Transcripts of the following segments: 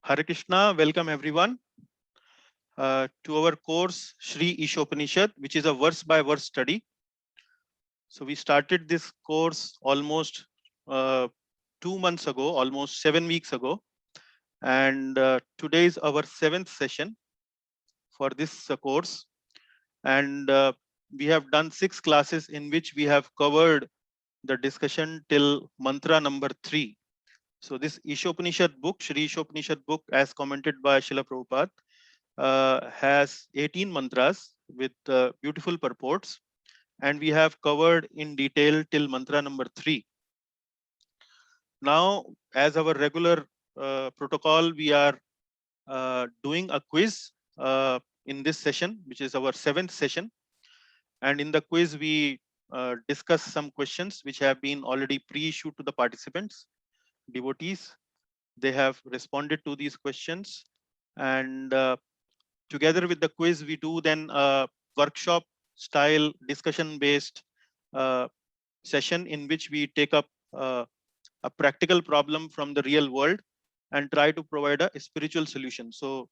Hare Krishna, welcome everyone to our course Shri Ishopanishad, which is a verse by verse study. So we started this course almost 2 months ago, almost 7 weeks ago, and today is our seventh session for this course. And we have done 6 classes in which we have covered the discussion till mantra number 3. So this Ishopanishad book, Shri Ishopanishad book, as commented by Srila Prabhupada, has 18 mantras with beautiful purports, and we have covered in detail till mantra number 3. Now, as our regular protocol, we are doing a quiz in this session, which is our 7th session. And in the quiz, we discuss some questions which have been already pre-issued to the participants, devotees. They have responded to these questions, and together with the quiz, we do then a workshop style discussion based session in which we take up a practical problem from the real world and try to provide a spiritual solution. So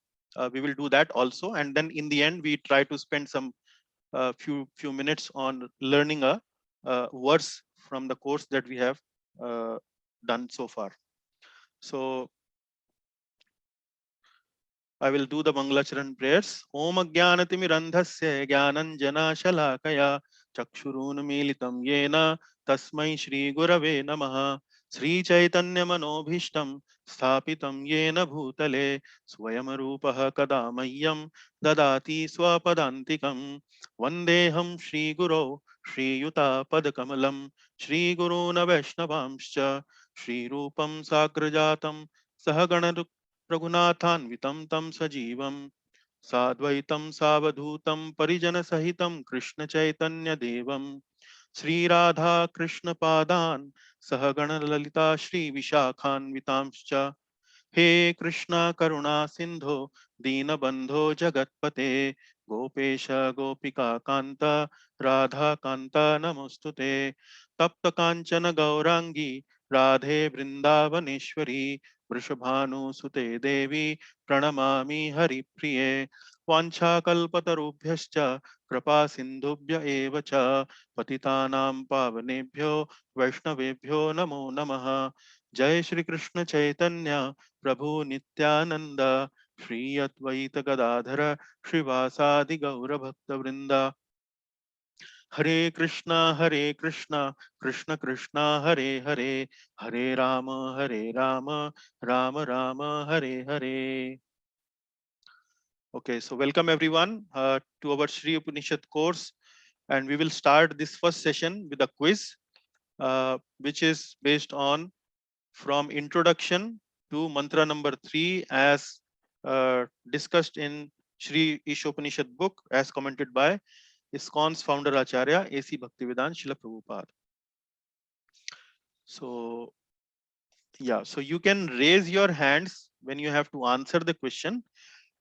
we will do that also, and then in the end we try to spend some few minutes on learning a verse from the course that we have done so far. So I will do the Mangalacharan prayers. Om Ajnanatimirandhasya Jnananjana Shalakaya Chakshurun Militam Yena Tasmai Shri Gurave Namaha Sri Chaitanya Manobhishtam Sthapitam Yena Bhutale Swayamarupaha Kadamayyam Dadati Swapadantikam Vandeham Shri Guru Shri Yuta Padakamalam Shri Guru Vaishnavamscha Shri Rupam Sagrajatam Sahagana रघुनाथान्वितं तं सजीवं साद्वैतं सावधूतं परिजनसहितं कृष्णचैतन्यदेवं श्रीराधा कृष्णपादान् सहगणललिता श्रीविशाखान्वितांश्च हे कृष्णा करुणा सिन्धो दीनबन्धो जगत्पते गोपेश गोपिका कान्त राधा कान्त नमोस्तुते तप्त काञ्चन गौरांगी राधे वृन्दावनेश्वरी वृषभानुसुते देवी प्रणमामि हरिप्रिये वाञ्छाकल्पतरुभ्यश्च कृपा सिन्धुभ्य एव च पतितानां पावनेभ्यो वैष्णवेभ्यो नमो नमः। जय श्री कृष्ण चैतन्य प्रभु नित्यानंद श्री अद्वैत गदाधर श्रीवासादि गौर भक्त वृंदा हरे Krishna Krishna Krishna Hare Hare Hare Ram Ram Ram Hare Hare. Okay, so welcome everyone to our Shri Upanishad course, and we will start this first session with a quiz which is based on from introduction to mantra number 3 as discussed in Shri Ishopanishad book as commented by ISKCON's founder Acharya A.C. Bhaktivedanta Srila Prabhupada. So yeah, so you can raise your hands when you have to answer the question,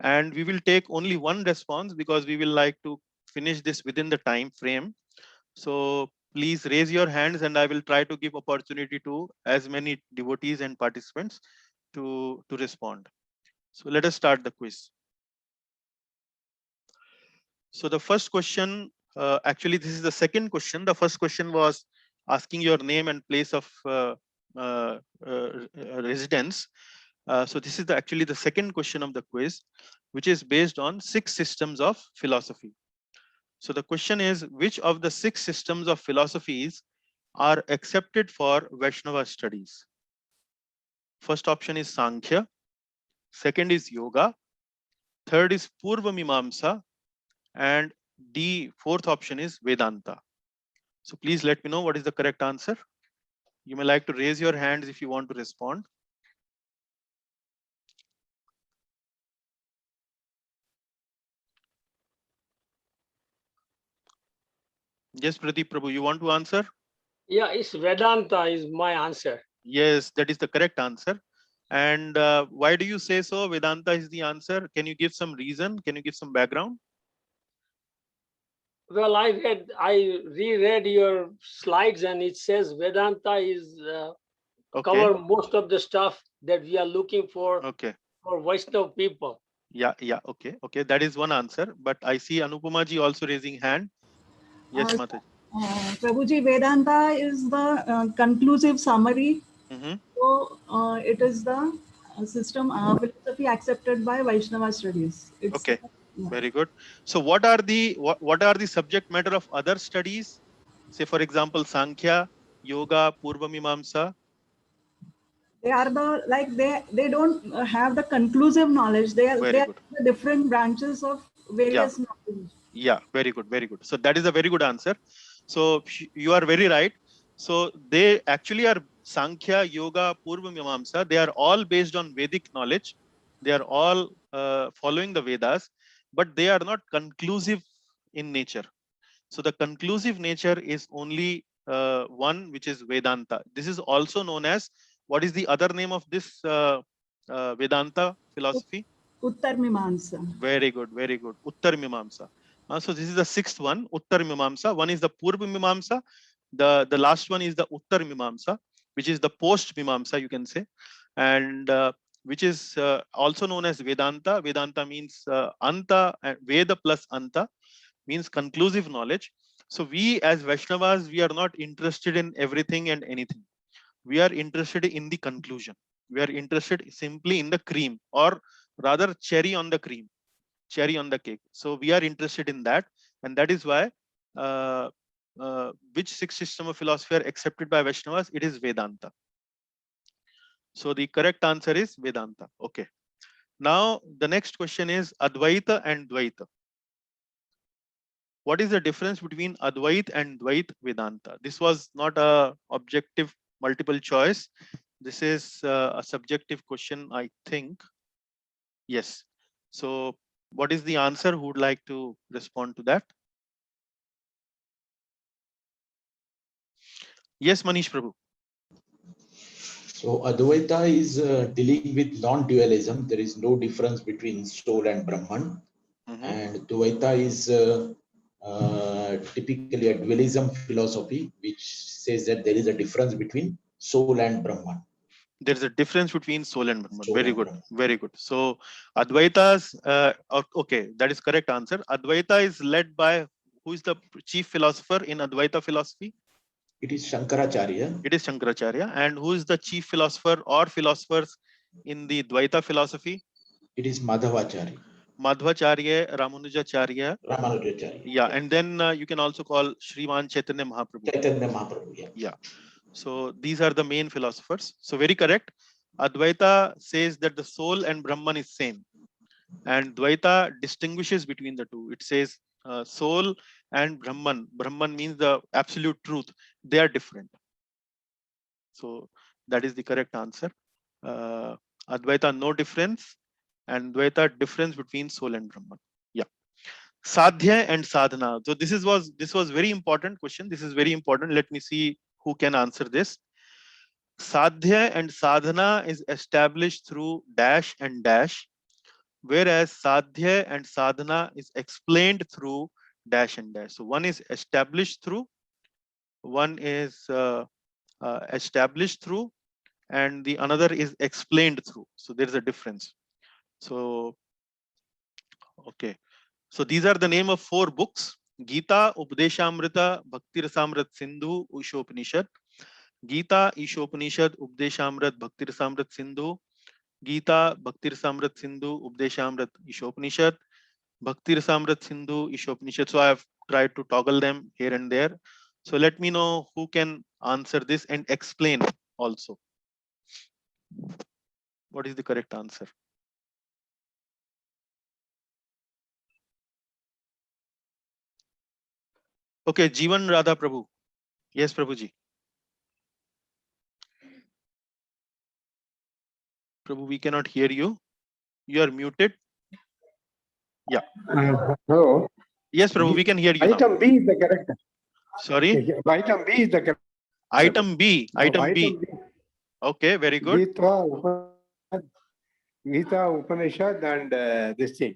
and we will take only one response because we will like to finish this within the time frame. So please raise your hands and I will try to give opportunity to as many devotees and participants to respond. So let us start the quiz. So the first question, actually this is the second question. The first question was asking your name and place of residence. So this is actually the second question of the quiz, which is based on 6 systems of philosophy. So the question is, which of the 6 systems of philosophies are accepted for Vaishnava studies? First option is Sankhya, second is Yoga, third is Purva Mimamsa, and D, fourth option is Vedanta. So please let me know what is the correct answer. You may like to raise your hands if you want to respond. Yes, Pradeep Prabhu, you want to answer? Yeah, it's Vedanta is my answer. Yes, that is the correct answer. And why do you say so? Vedanta is the answer. Can you give some reason? Can you give some background? Well, I reread your slides, and it says Vedanta is Okay. cover most of the stuff that we are looking for. Okay. for Vaishnav people. Yeah, okay, that is one answer. But I see Anupama ji also raising hand. Yes, Mataji. Prabhuji, Vedanta is the conclusive summary. So it is the system philosophy accepted by Vaishnava studies. Okay, very good. So what are the subject matter of other studies? Say for example, Sankhya, Yoga, Purva Mimamsa. They are they don't have the conclusive knowledge. They are the different branches of various knowledge. Yeah, very good, very good. So that is a very good answer. So you are very right. So they actually are Sankhya, Yoga, Purva Mimamsa. They are all based on Vedic knowledge. They are all following the Vedas, but they are not conclusive in nature. So the conclusive nature is only one, which is Vedanta. This is also known as, what is the other name of this Vedanta philosophy? Uttar Mimamsa. Very good, very good. Uttar Mimamsa. So this is the sixth one, Uttar Mimamsa. One is the Purva Mimamsa. The last one is the Uttar Mimamsa, which is the post Mimamsa, you can say, and which is also known as Vedanta. Vedanta means Anta, Veda plus Anta, means conclusive knowledge. So we as Vaishnavas, we are not interested in everything and anything. We are interested in the conclusion. We are interested simply in the cream, or rather cherry on the cream, cherry on the cake. So we are interested in that, and that is why which sixth system of philosophy are accepted by Vaishnavas? It is Vedanta. So the correct answer is Vedanta. Okay. Now the next question is Advaita and Dvaita. What is the difference between Advait and Dvait Vedanta? This was not a objective multiple choice. This is a subjective question, I think. Yes. So what is the answer? Who would like to respond to that? Yes, Manish Prabhu. So Advaita is dealing with non-dualism. There is no difference between soul and Brahman. And Dvaita is typically a dualism philosophy, which says that there is a difference between soul and Brahman. There's a difference between soul and Brahman. Very good, very good. So Advaita's okay, that is correct answer. Advaita is led by, who is the chief philosopher in Advaita philosophy? It is Shankaracharya. It is Shankaracharya. And who is the chief philosopher or philosophers in the Dvaita philosophy? It is Madhvacharya. Madhvacharya, Ramanujacharya. Ramanujacharya. Yeah, and then you can also call Sriman Chaitanya Mahaprabhu. Chaitanya Mahaprabhu, yeah. Yeah. So these are the main philosophers. So very correct. Advaita says that the soul and Brahman is same, and Dvaita distinguishes between the two. It says soul and Brahman. Brahman means the absolute truth. They are different. So that is the correct answer. Advaita no difference, and Dvaita difference between soul and Brahman. Yeah. Sadhya and sadhana. So this was very important question. This is very important. Let me see who can answer this. Sadhya and sadhana is established through dash and dash, whereas sadhya and sadhana is explained through dash and dash. So one is established through, one is established through, and the another is explained through. So there is a difference. So okay. So these are the name of 4 books: Gita, Updeshamrita, Bhakti Rasamrit Sindhu, Ushopanishad. Gita, Ishopanishad, Updeshamrit, Bhakti Rasamrit Sindhu. Gita, Bhakti Rasamrit Sindhu, Updeshamrit, Ishopanishad. Bhakti Rasamrit Sindhu, Ishopanishad. So I have tried to toggle them here and there. So let me know who can answer this and explain also. What is the correct answer? Okay, Jeevan Radha Prabhu. Yes, Prabhuji. Prabhu, we cannot hear you. You are muted. Yeah. Hello. Yes, Prabhu, we can hear you Item now. B is the correct. Sorry? Item B is the correct. Item B. Item B. Okay, very good. Gita, Upanishad, and this thing.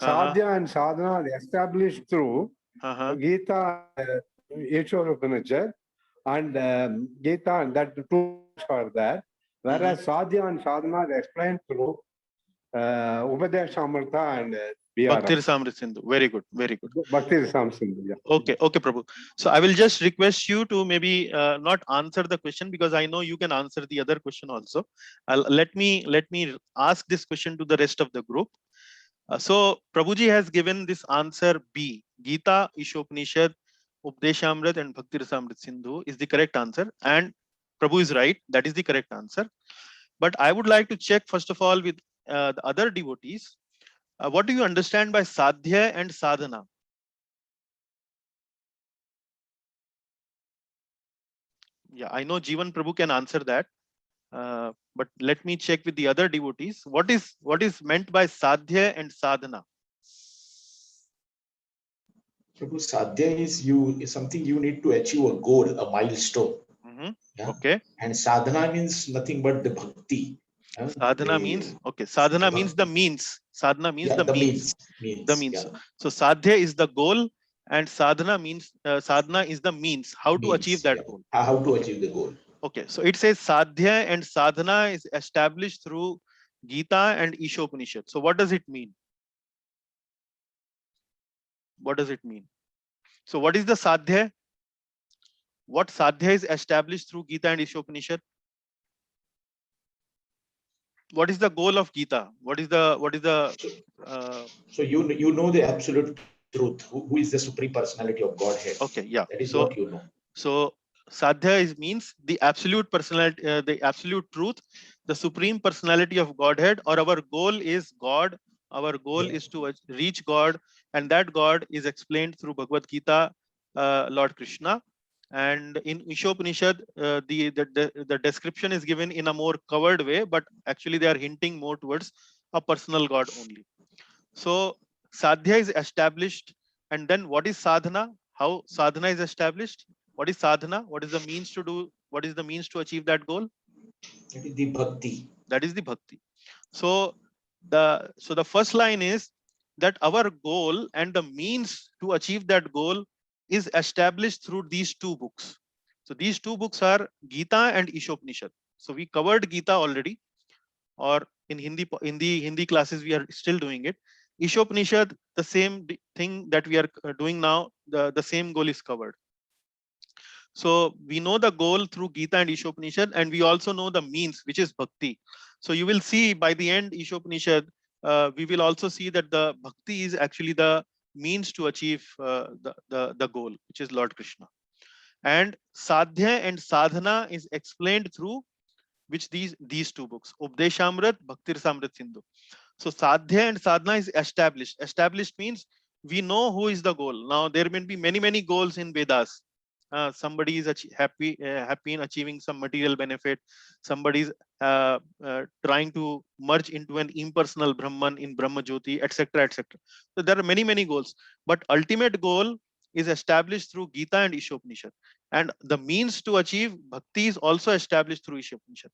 Sadhya and sadhana are established through Gita, Yeshwar Upanishad, and Gita, and that the two are there. Whereas Sadhya and sadhana are explained through Upadeshamrita and Bhakti BRF. Rasamrita Sindhu. Very good, very good. Bhakti Rasam Sindhu. Yeah. Okay, okay, Prabhu. So I will just request you to maybe not answer the question, because I know you can answer the other question also. Let me ask this question to the rest of the group. So Prabhuji has given this answer B. Gita, Ishopanishad, Updeshamrit and Bhakti Rasamrita Sindhu is the correct answer, and Prabhu is right. That is the correct answer. But I would like to check first of all with the other devotees. What do you understand by sadhya and sadhana? Yeah, I know Jivan Prabhu can answer that. But let me check with the other devotees. What is meant by sadhya and sadhana? Prabhu, sadhya is something you need to achieve a goal, a milestone. Yeah? Okay. And sadhana means nothing but the bhakti. Sadhana means, okay, sadhana means the means. Sadhana means the means. The means. Yeah. So sadhya is the goal, and sadhana means sadhana is the means. How to achieve that goal? How to achieve the goal. Okay, so it says sadhya and sadhana is established through Gita and Ishopanishad. So what does it mean? What does it mean? So what is the sadhya? What sadhya is established through Gita and Ishopanishad? What is the goal of Gita? What is the so you know the absolute truth, who is the supreme personality of Godhead. Okay, yeah. That is what you know. So sadhya means the absolute personality, the absolute truth, the supreme personality of Godhead, or our goal is God. Our goal is to reach God, and that God is explained through Bhagavad Gita, Lord Krishna. And in Ishopanishad, the description is given in a more covered way, but actually they are hinting more towards a personal God only. So sadhya is established, and then what is sadhana? How sadhana is established? What is sadhana? What is the means to do? What is the means to achieve that goal? That is the bhakti. That is the bhakti. So the first line is that our goal and the means to achieve that goal is established through these two books. So these two books are Gita and Ishopanishad. So we covered Gita already, or in the Hindi classes we are still doing it. Ishopanishad, the same thing that we are doing now, the same goal is covered. So we know the goal through Gita and Ishopanishad, and we also know the means, which is bhakti. So you will see by the end Ishopanishad, we will also see that the bhakti is actually the means to achieve the goal, which is Lord Krishna. And sadhya and sadhana is explained through which these two books, Updeshamrit, Bhakti Rasamrita Sindhu. So sadhya and sadhana is established. Established means we know who is the goal. Now there may be many goals in Vedas. Somebody is happy in achieving some material benefit. Somebody is trying to merge into an impersonal Brahman in Brahma Jyoti, etc., etc. So there are many goals, but ultimate goal is established through Gita and Ishopanishad, and the means to achieve bhakti is also established through Ishopanishad.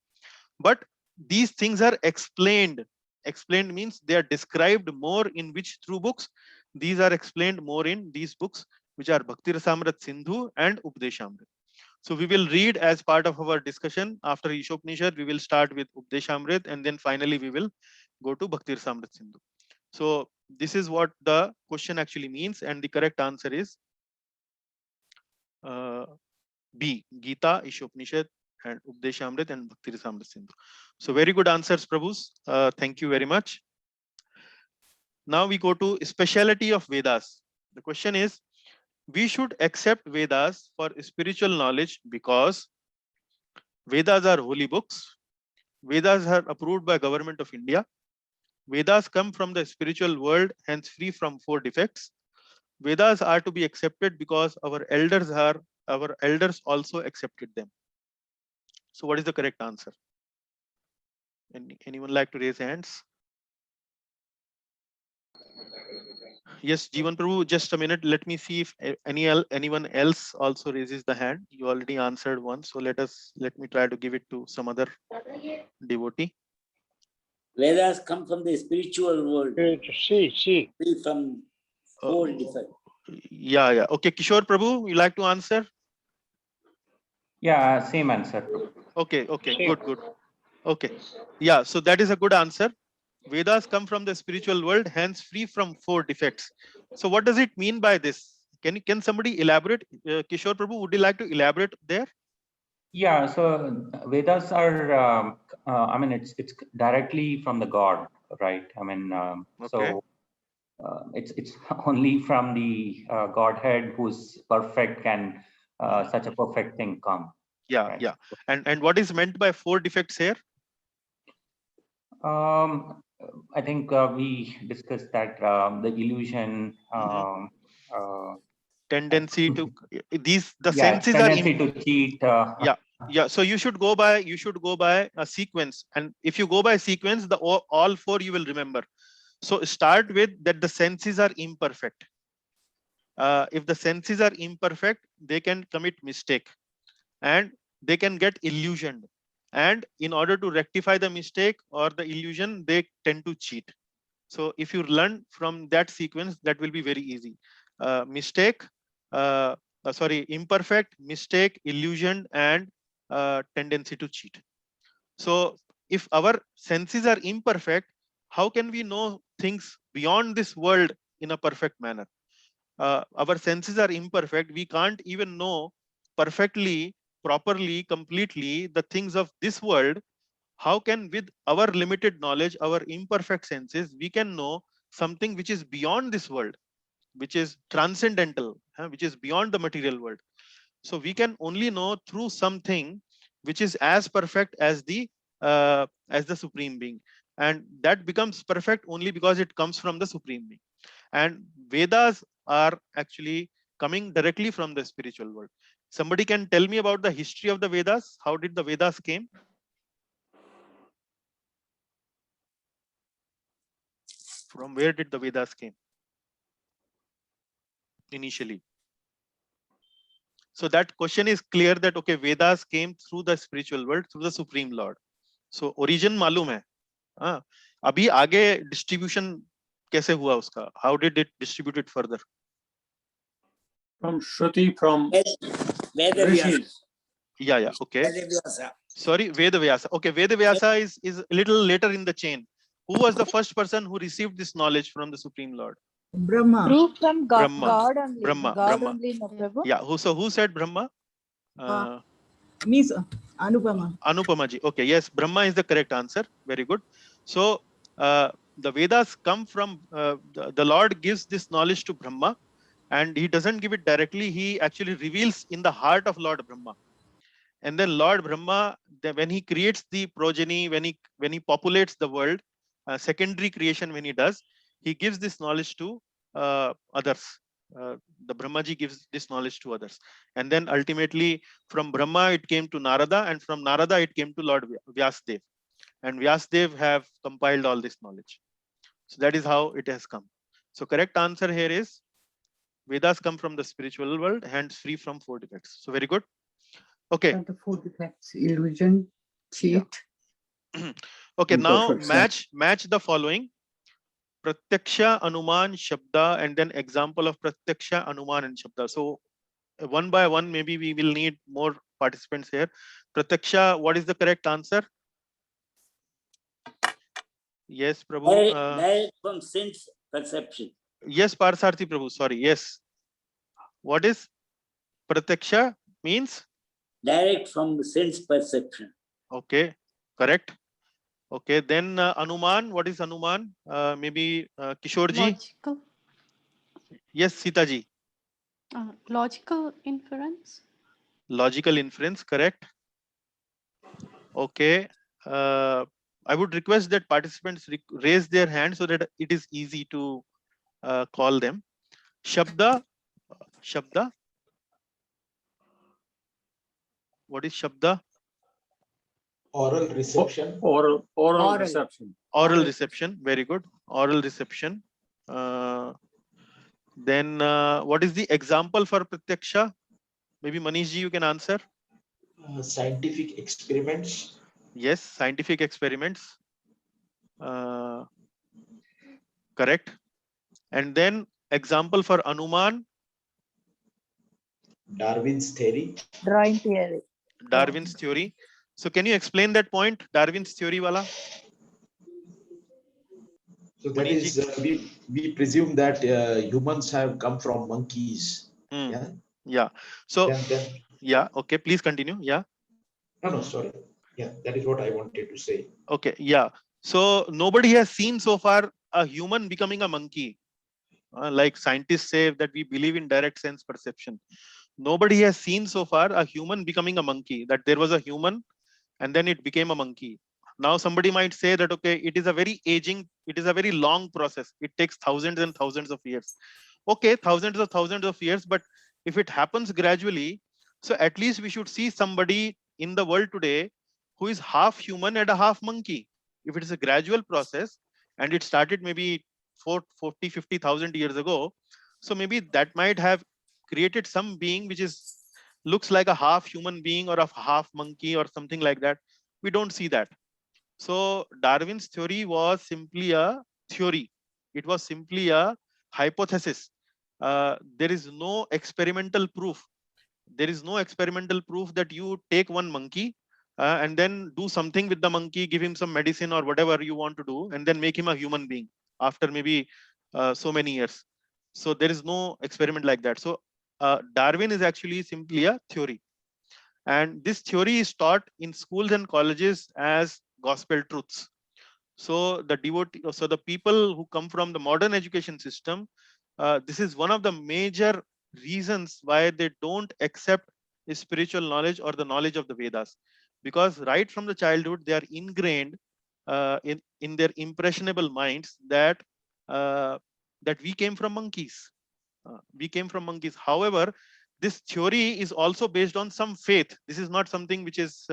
But these things are explained. Explained means they are described more in which through books? These are explained more in these books, which are Bhakti Rasamrita Sindhu and Updeshamrit. So we will read as part of our discussion after Ishopanishad. We will start with Updeshamrit, and then finally we will go to Bhakti Rasamrita Sindhu. So this is what the question actually means, and the correct answer is B, Gita, Ishopanishad, and Updeshamrit and Bhakti Rasamrita Sindhu. So very good answers, Prabhus. Thank you very much. Now we go to speciality of Vedas. The question is, we should accept Vedas for spiritual knowledge because Vedas are holy books. Vedas are approved by Government of India. Vedas come from the spiritual world, hence free from 4 defects. Vedas are to be accepted because our elders also accepted them. So what is the correct answer? Anyone like to raise hands? Yes, Jivan Prabhu, just a minute. Let me see if anyone else also raises the hand. You already answered one, so let me try to give it to some other devotee. Vedas come from the spiritual world. See. Free from 4 defects. Yeah. Okay, Kishore Prabhu, you like to answer? Yeah, same answer. Okay, good. Okay. Yeah, so that is a good answer. Vedas come from the spiritual world, hence free from 4 defects. So what does it mean by this? Can somebody elaborate? Kishore Prabhu, would you like to elaborate there? Yeah, so Vedas are, I mean, it's directly from the God, right? I mean, so it's only from the Godhead who's perfect can such a perfect thing come. Yeah, right? yeah. And what is meant by 4 defects here? I think we discussed that the illusion, tendency to the yeah, senses tendency are to cheat. Yeah, so you should go by a sequence, and if you go by sequence, all 4 you will remember. So start with that the senses are imperfect. If the senses are imperfect, they can commit mistake and they can get illusioned, and in order to rectify the mistake or the illusion, they tend to cheat. So if you learn from that sequence, that will be very easy. Imperfect, mistake, illusion, and tendency to cheat. So if our senses are imperfect, how can we know things beyond this world in a perfect manner? Our senses are imperfect. We can't even know perfectly, properly, completely the things of this world. How can, with our limited knowledge, our imperfect senses, we can know something which is beyond this world, which is transcendental, which is beyond the material world? So we can only know through something which is as perfect as the supreme being, and that becomes perfect only because it comes from the supreme being. And Vedas are actually coming directly from the spiritual world. Somebody can tell me about the history of the Vedas? How did the Vedas came? From where did the Vedas came initially? So that question is clear that okay, Vedas came through the spiritual world, through the Supreme Lord. So origin मालूम है, हाँ. अभी आगे distribution कैसे हुआ उसका? How did it distribute it further? From Shruti, from Veda Rishis. Yeah, okay. Vyasa. Sorry, Veda Vyasa. Okay, Veda Vyasa is a little later in the chain. Who was the first person who received this knowledge from the Supreme Lord? Brahma. Through from God, Brahma. God only. Brahma. God Brahma. only, no Prabhu. Yeah. Who said Brahma? Me, sir. Anupama. Anupama ji. Okay. Yes, Brahma is the correct answer. Very good. So the Vedas come from the Lord gives this knowledge to Brahma, and he doesn't give it directly. He actually reveals in the heart of Lord Brahma. And then Lord Brahma, when he creates the progeny, when he populates the world, secondary creation when he does, he gives this knowledge to others. The Brahmaji gives this knowledge to others. And then ultimately from Brahma it came to Narada, and from Narada it came to Lord Vyasdev. And Vyasdev have compiled all this knowledge. So that is how it has come. So correct answer here is Vedas come from the spiritual world, hence free from 4 defects. So very good. Okay. The 4 defects: illusion, cheat. Yeah. Okay, now match the following: Pratyaksha, Anuman, Shabda, and then example of Pratyaksha, Anuman, and Shabda. So one by one, maybe we will need more participants here. Pratyaksha, what is the correct answer? Yes, Prabhu. Direct from sense perception. Yes, Parsarthi Prabhu. Sorry. Yes. What is Pratyaksha means? Direct from the sense perception. Okay, correct. Okay, then Anuman, what is Anuman? Maybe Kishorji? Logical. Yes, Sitaji. Logical inference. Logical inference, correct. Okay. I would request that participants raise their hand so that it is easy to call them. Shabda. Shabda. What is Shabda? Oral reception. Oral reception. Oral reception. Very good. Oral reception. Then what is the example for Pratyaksha? Maybe Manish ji, you can answer. Scientific experiments. Yes, scientific experiments. Correct. And then example for Anuman. Darwin's theory. Drawing theory. Darwin's theory. So can you explain that point? Darwin's theory wala? So that is, we presume that humans have come from monkeys. Yeah. Yeah. So then, yeah. Okay. Please continue. Yeah. No, sorry. Yeah, that is what I wanted to say. Okay. Yeah. So nobody has seen so far a human becoming a monkey. Like scientists say that we believe in direct sense perception. Nobody has seen so far a human becoming a monkey, that there was a human and then it became a monkey. Now somebody might say that, okay, it is a very long process. It takes thousands and thousands of years. Okay, thousands of years, but if it happens gradually, so at least we should see somebody in the world today who is half human and a half monkey. If it is a gradual process and it started maybe 40, 50,000 years ago, so maybe that might have created some being which is looks like a half human being or a half monkey or something like that. We don't see that. So Darwin's theory was simply a theory. It was simply a hypothesis. There is no experimental proof. There is no experimental proof that you take one monkey and then do something with the monkey, give him some medicine or whatever you want to do, and then make him a human being after maybe so many years. So there is no experiment like that. So Darwin is actually simply a theory. And this theory is taught in schools and colleges as gospel truths. So the people who come from the modern education system, this is one of the major reasons why they don't accept spiritual knowledge or the knowledge of the Vedas, because right from the childhood they are ingrained in their impressionable minds that that we came from monkeys. We came from monkeys. However, this theory is also based on some faith. This is not something which is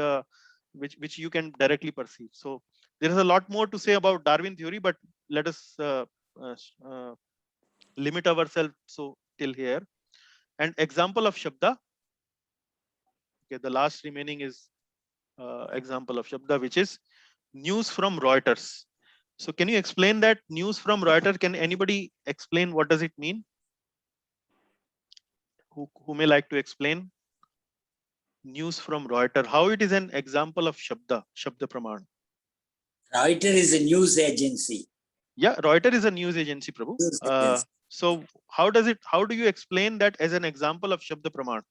which you can directly perceive. So there is a lot more to say about Darwin theory, but let us limit ourselves so till here. And example of Shabda. Okay, the last remaining is example of Shabda, which is news from Reuters. So can you explain that news from Reuters? Can anybody explain what does it mean? Who may like to explain? News from Reuters, how it is an example of Shabda Praman. Reuters is a news agency. Yeah, Reuters is a news agency, Prabhu. So how do you explain that as an example of Shabda Praman?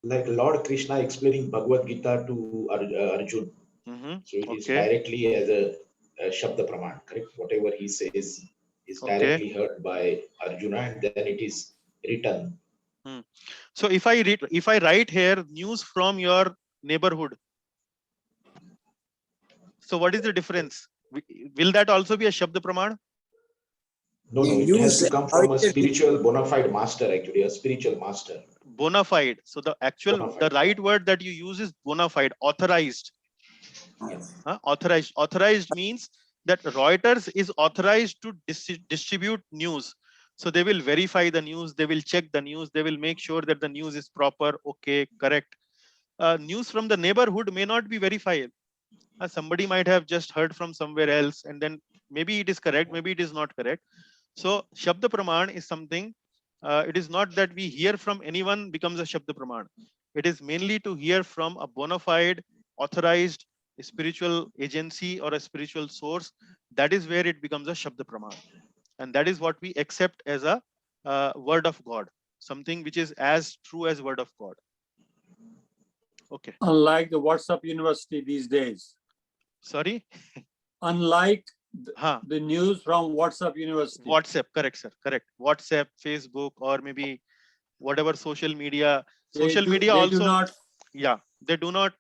Like Lord Krishna explaining Bhagavad Gita to Arjun. So it is directly as a Shabda Praman, correct? Whatever he says is directly heard by Arjuna and then it is written. So if I write here news from your neighborhood, so what is the difference? Will that also be a Shabda Praman? No, it has to come from a spiritual bona fide master, actually, a spiritual master. Bona fide. So the the right word that you use is bona fide, authorized. Authorized. Authorized means that Reuters is authorized to distribute news. So they will verify the news, they will check the news, they will make sure that the news is proper, okay, correct. News from the neighborhood may not be verified. Somebody might have just heard from somewhere else and then maybe it is correct, maybe it is not correct. So Shabda Praman is something, it is not that we hear from anyone becomes a Shabda Praman. It is mainly to hear from a bona fide, authorized spiritual agency or a spiritual source. That is where it becomes a Shabda Praman. And that is what we accept as a word of God, something which is as true as word of God. Okay. Unlike the WhatsApp University these days. Sorry? Unlike the news from WhatsApp University. WhatsApp, correct, sir, correct. WhatsApp, Facebook, or maybe whatever social media. Social media also. Yeah, they do not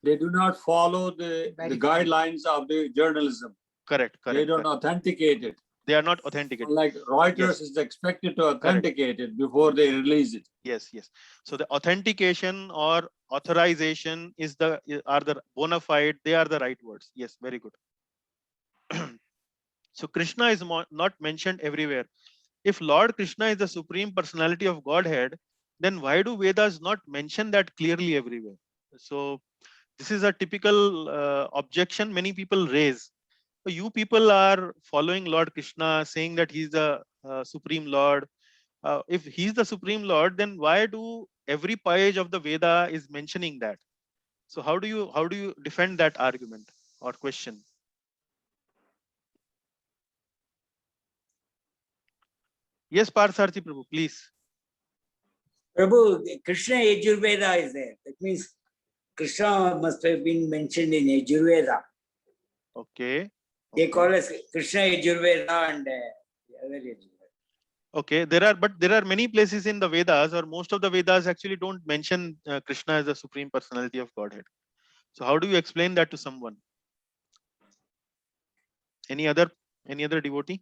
follow the guidelines of the journalism. Correct. They don't authenticate it. They are not authenticated. Like Reuters is expected to authenticate it before they release it. Yes. So the authentication or authorization are the bona fide. They are the right words. Yes, very good. So Krishna is not mentioned everywhere. If Lord Krishna is the supreme personality of Godhead, then why do Vedas not mention that clearly everywhere? So this is a typical objection many people raise. So you people are following Lord Krishna, saying that he's the supreme Lord. If he's the supreme Lord, then why do every page of the Veda is mentioning that? So how do you defend that argument or question? Yes, Parsarthi Prabhu, please. Prabhu, Krishna Yajurveda is there. That means Krishna must have been mentioned in Yajurveda. Okay. They call us Krishna Yajurveda and the other Yajurveda. Okay, there are many places in the Vedas, or most of the Vedas actually don't mention Krishna as the Supreme Personality of Godhead. So how do you explain that to someone? Any other devotee?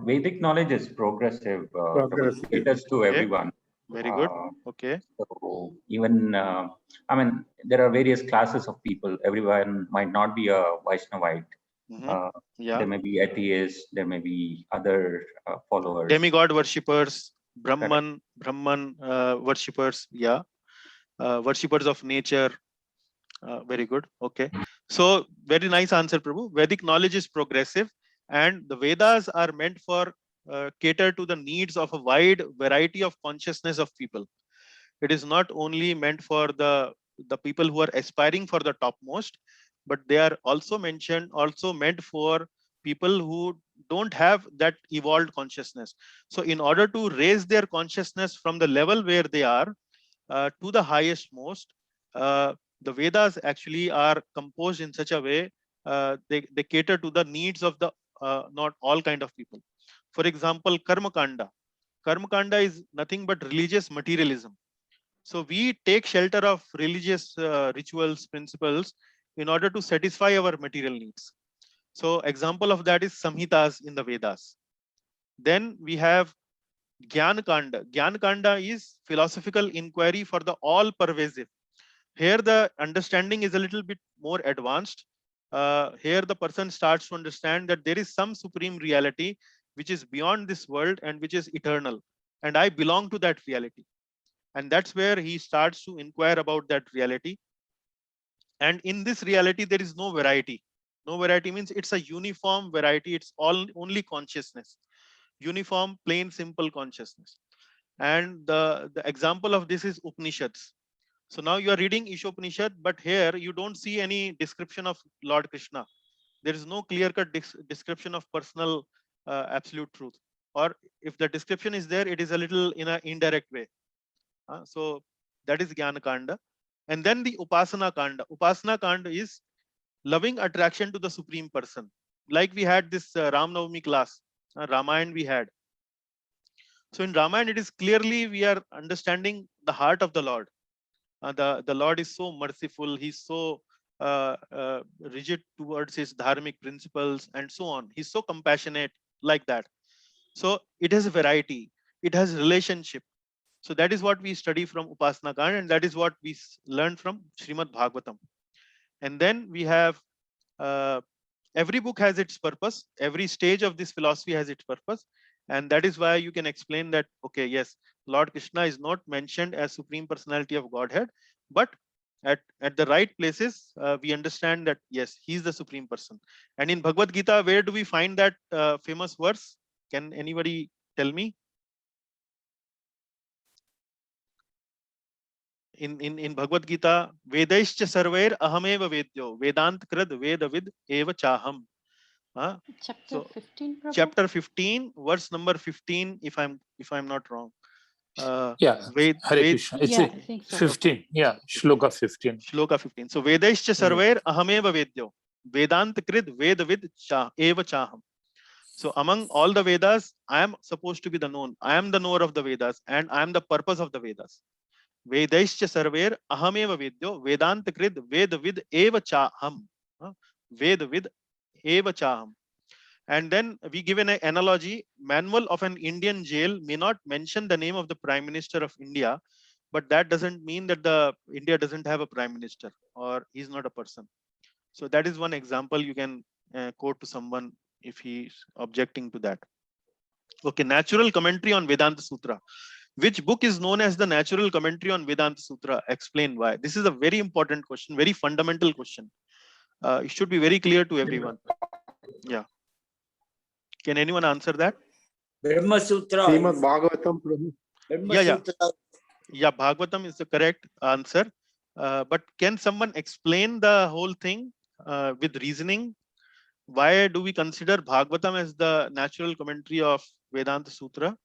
Vedic knowledge is progressive. Progressive. It is to everyone. Very good. Okay. So even, I mean, there are various classes of people. Everyone might not be a Vaishnavite. There may be atheists, there may be other followers. Demigod worshippers, Brahman worshippers, worshippers of nature. Very good. Okay. So very nice answer, Prabhu. Vedic knowledge is progressive, and the Vedas are meant for cater to the needs of a wide variety of consciousness of people. It is not only meant for the people who are aspiring for the topmost, but they are also meant for people who don't have that evolved consciousness. So in order to raise their consciousness from the level where they are to the highest most, the Vedas actually are composed in such a way they cater to the needs of the not all kind of people. For example, Karma Kanda. Karma Kanda is nothing but religious materialism. So we take shelter of religious rituals, principles in order to satisfy our material needs. So example of that is Samhitas in the Vedas. Then we have Gyan Kanda. Gyan Kanda is philosophical inquiry for the all pervasive. Here the understanding is a little bit more advanced. Here the person starts to understand that there is some supreme reality which is beyond this world and which is eternal. And I belong to that reality. And that's where he starts to inquire about that reality. And in this reality, there is no variety. No variety means it's a uniform variety. It's only consciousness. Uniform, plain, simple consciousness. And the example of this is Upanishads. So now you are reading Ishopanishad, but here you don't see any description of Lord Krishna. There is no clear-cut description of personal absolute truth. Or if the description is there, it is a little in an indirect way. So that is Jnana Kanda. And then the Upasana Kanda. Upasana Kanda is loving attraction to the Supreme Person. Like we had this Ram Navami class, Ramayana we had. So in Ramayana, it is clearly we are understanding the heart of the Lord. The Lord is so merciful. He's so rigid towards his dharmic principles and so on. He's so compassionate like that. So it has a variety. It has relationship. So that is what we study from Upasana Kanda, and that is what we learn from Srimad Bhagavatam. And then we have every book has its purpose. Every stage of this philosophy has its purpose. And that is why you can explain that, okay, yes, Lord Krishna is not mentioned as Supreme Personality of Godhead, but at the right places, we understand that, yes, he is the Supreme Person. And in Bhagavad Gita, where do we find that famous verse? Can anybody tell me? In Bhagavad Gita, Vedaischa sarvair ahameva vedyo, Vedant krad vedavid eva chaham. Chapter 15. Prabhu? Chapter 15, verse number 15, if I'm not wrong. Hare Krishna. It's 15. Yeah, Shloka 15. Shloka 15. So Vedaischa sarvair ahameva vedyo, Vedant krid vedavid eva chaham. So among all the Vedas, I am supposed to be the known. I am the knower of the Vedas, and I am the purpose of the Vedas. Vedaischa sarvair ahameva vedyo, Vedant krid vedavid eva chaham. Vedavid eva chaham. And then we give an analogy. Manual of an Indian jail may not mention the name of the Prime Minister of India, but that doesn't mean that India doesn't have a Prime Minister or he's not a person. So that is one example you can quote to someone if he's objecting to that. Okay, natural commentary on Vedanta Sutra. Which book is known as the natural commentary on Vedanta Sutra? Explain why. This is a very important question, very fundamental question. It should be very clear to everyone. Yeah. Can anyone answer that? Brahma Sutra. Srimad Bhagavatam. Yeah, Bhagavatam is the correct answer. But can someone explain the whole thing with reasoning? why do we consider Bhagavatam as the natural commentary of Vedanta Sutra?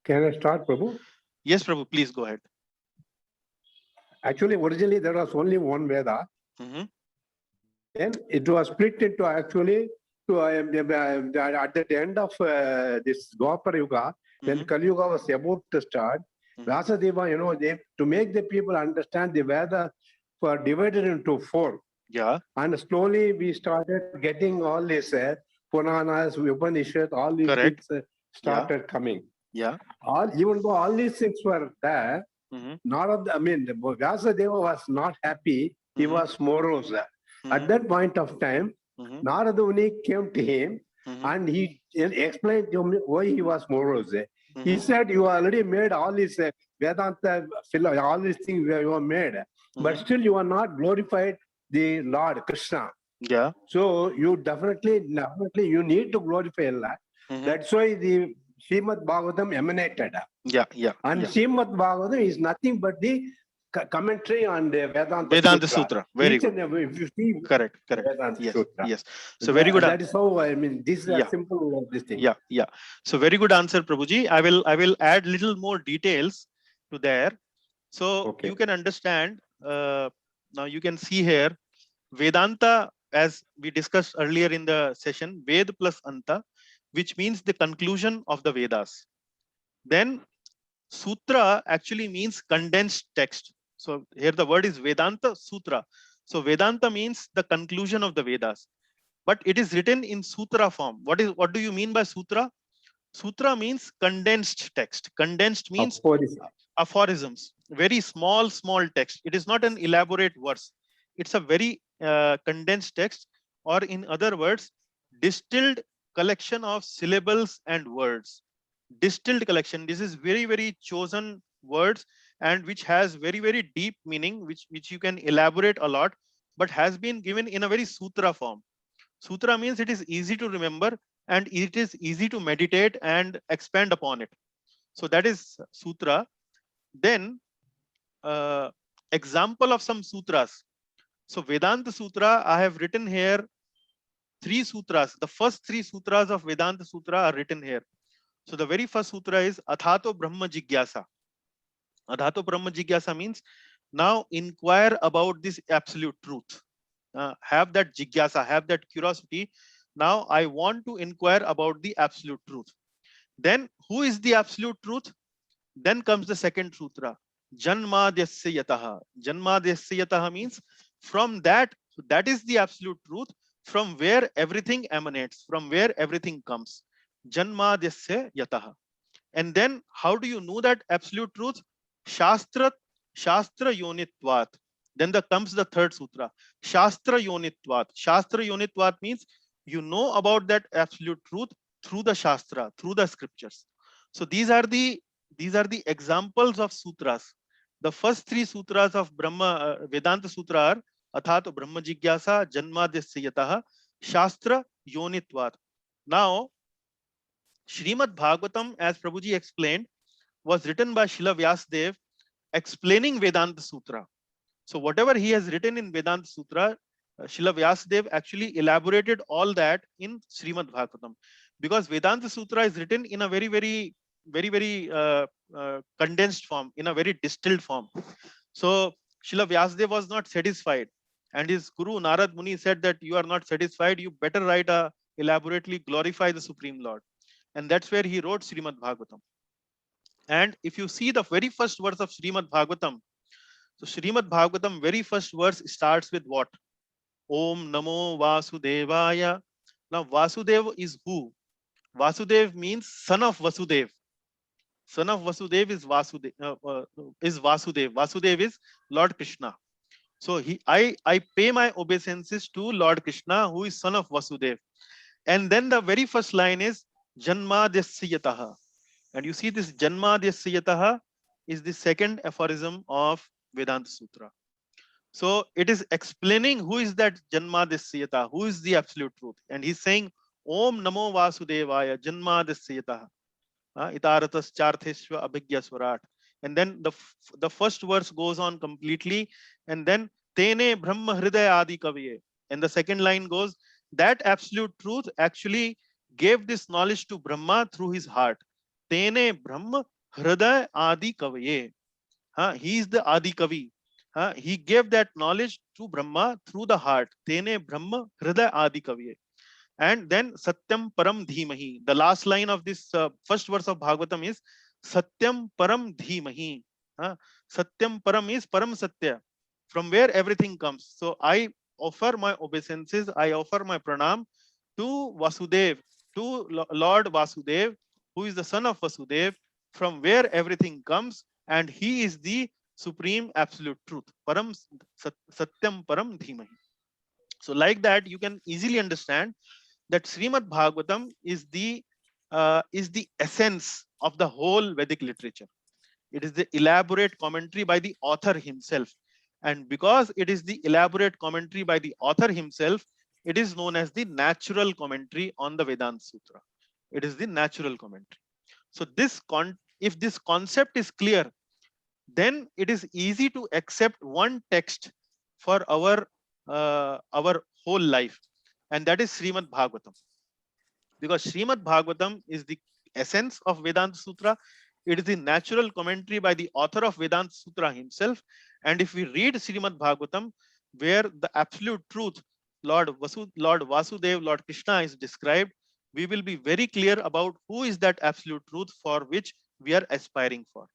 Can I start, Prabhu? Yes, Prabhu, please go ahead. Actually, originally there was only one Veda. Then it was split into actually to at the end of this Dwapara Yuga, when Kali Yuga was about to start, Vyasadeva, to make the people understand the Veda were divided into 4. Yeah. And slowly we started getting all these Puranas, Upanishads, all these things started coming. Yeah. Even though all these things were there, not of the, Vyasadeva was not happy, he was morose. At that point of time, Narada Muni came to him and he explained to him why he was morose. He said, you already made all these Vedanta, all these things you have made, but still you are not glorified the Lord Krishna. Yeah. So you definitely you need to glorify Allah. That's why the Srimad Bhagavatam emanated. Yeah. And Srimad Bhagavatam is nothing but the commentary on the Vedanta Sutra. Very good. Correct. Yes. So very good. That is how this is a simple this thing. Yeah. So very good answer, Prabhuji. I will add little more details to there. So you can understand. Now you can see here Vedanta, as we discussed earlier in the session, Ved plus Anta, which means the conclusion of the Vedas. Then Sutra actually means condensed text. So here the word is Vedanta Sutra. So Vedanta means the conclusion of the Vedas, but it is written in Sutra form. What do you mean by Sutra? Sutra means condensed text. Condensed means aphorisms, very small text. It is not an elaborate verse. It's a very condensed text, or in other words, distilled collection of syllables and words. Distilled collection. This is very chosen words and which has very deep meaning, which you can elaborate a lot, but has been given in a very sutra form. Sutra means it is easy to remember and it is easy to meditate and expand upon it. So that is sutra. Then example of some sutras. So Vedanta Sutra, I have written here 3 sutras. The first 3 sutras of Vedanta Sutra are written here. So the very first sutra is Athato Brahma Jigyasa. Athato Brahma Jigyasa means now inquire about this absolute truth. Have that jigyasa, have that curiosity. Now I want to inquire about the absolute truth. Then who is the absolute truth? Then comes the second sutra. Janmadyasya yataha. Janmadyasya yataha means from that is the absolute truth, from where everything emanates, from where everything comes. Janmadyasya yataha. And then how do you know that absolute truth? Shastra yonitvat. Then comes the third sutra. Shastra yonitvat. Shastra yonitvat means you know about that absolute truth through the Shastra, through the scriptures. So these are the examples of sutras. The first 3 sutras of Vedanta Sutra are Athato Brahma Jigyasa, Janmadyasya yataha, Shastra yonitvat. Now, Srimad Bhagavatam, as Prabhuji explained, was written by Srila Vyasadeva explaining Vedanta Sutra. So whatever he has written in Vedanta Sutra, Srila Vyasadeva actually elaborated all that in Srimad Bhagavatam, because Vedanta Sutra is written in a very condensed form, in a very distilled form. So Srila Vyasadeva was not satisfied, and his Guru Narad Muni said that you are not satisfied, you better write elaborately glorify the Supreme Lord. And that's where he wrote Srimad Bhagavatam. And if you see the very first verse of Srimad Bhagavatam, so Srimad Bhagavatam very first verse starts with what? Om Namo Vasudevaya. Now Vasudeva is who? Vasudeva means son of Vasudeva. Son of Vasudeva is Vasudeva. Vasudeva is Lord Krishna. So I pay my obeisances to Lord Krishna, who is son of Vasudeva. And then the very first line is Janmadyasya yataha. And you see this Janmadyasya yataha is the second aphorism of Vedanta Sutra. So it is explaining who is that Janmadyasya yataha, who is the absolute truth. And he's saying Om Namo Vasudevaya Janmadyasya yataha. Itaratas Chartheshva Abhigya Swarat. And then the first verse goes on completely. And then Tene Brahma Hridaya Adi Kaviye. And the second line goes, that absolute truth actually gave this knowledge to Brahma through his heart. Tene Brahma Hriday Adi Kavaye. He is the Adi Kavi. He gave that knowledge to Brahma through the heart. Tene Brahma Hriday Adi Kavaye. And then Satyam Param Dhimahi. The last line of this first verse of Bhagavatam is Satyam Param Dhimahi. Satyam Param is Param Satya, from where everything comes. So I offer my obeisances, I offer my pranam to Vasudev, to Lord Vasudev, who is the son of Vasudev, from where everything comes, and he is the supreme absolute truth. Param Satyam Param Dhimahi. So like that, you can easily understand that Srimad Bhagavatam is the essence of the whole Vedic literature. It is the elaborate commentary by the author himself. And because it is the elaborate commentary by the author himself, it is known as the natural commentary on the Vedanta Sutra. It is the natural commentary. So if this concept is clear, then it is easy to accept one text for our whole life. And that is Srimad Bhagavatam. Because Srimad Bhagavatam is the essence of Vedanta Sutra. It is the natural commentary by the author of Vedanta Sutra himself. And if we read Srimad Bhagavatam, where the absolute truth, Lord Vasudev, Lord Krishna is described, we will be very clear about who is that absolute truth for which we are aspiring for.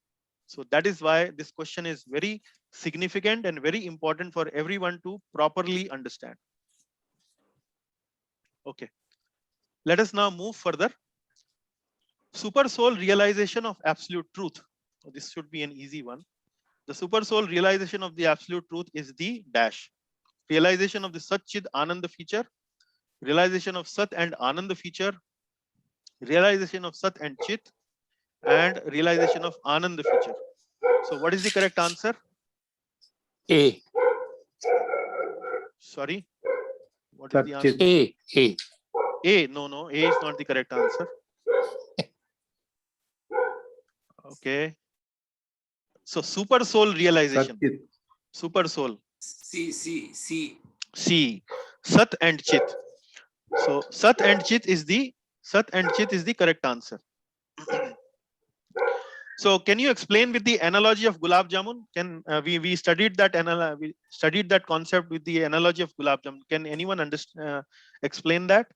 So that is why this question is very significant and very important for everyone to properly understand. Okay, let us now move further. Super soul realization of absolute truth. This should be an easy one. The super soul realization of the absolute truth is the dash. Realization of the Sat Chid Ananda feature, realization of Sat and Ananda feature, realization of Sat and Chit, and realization of Ananda feature. So what is the correct answer? A. Sorry, what is the answer? A. A. No, A is not the correct answer. Okay. So super soul realization. Super soul. C. Sat and Chit. So Sat and Chit is the correct answer. So can you explain with the analogy of Gulab Jamun? Can we studied that concept with the analogy of Gulab Jamun? Can anyone explain that?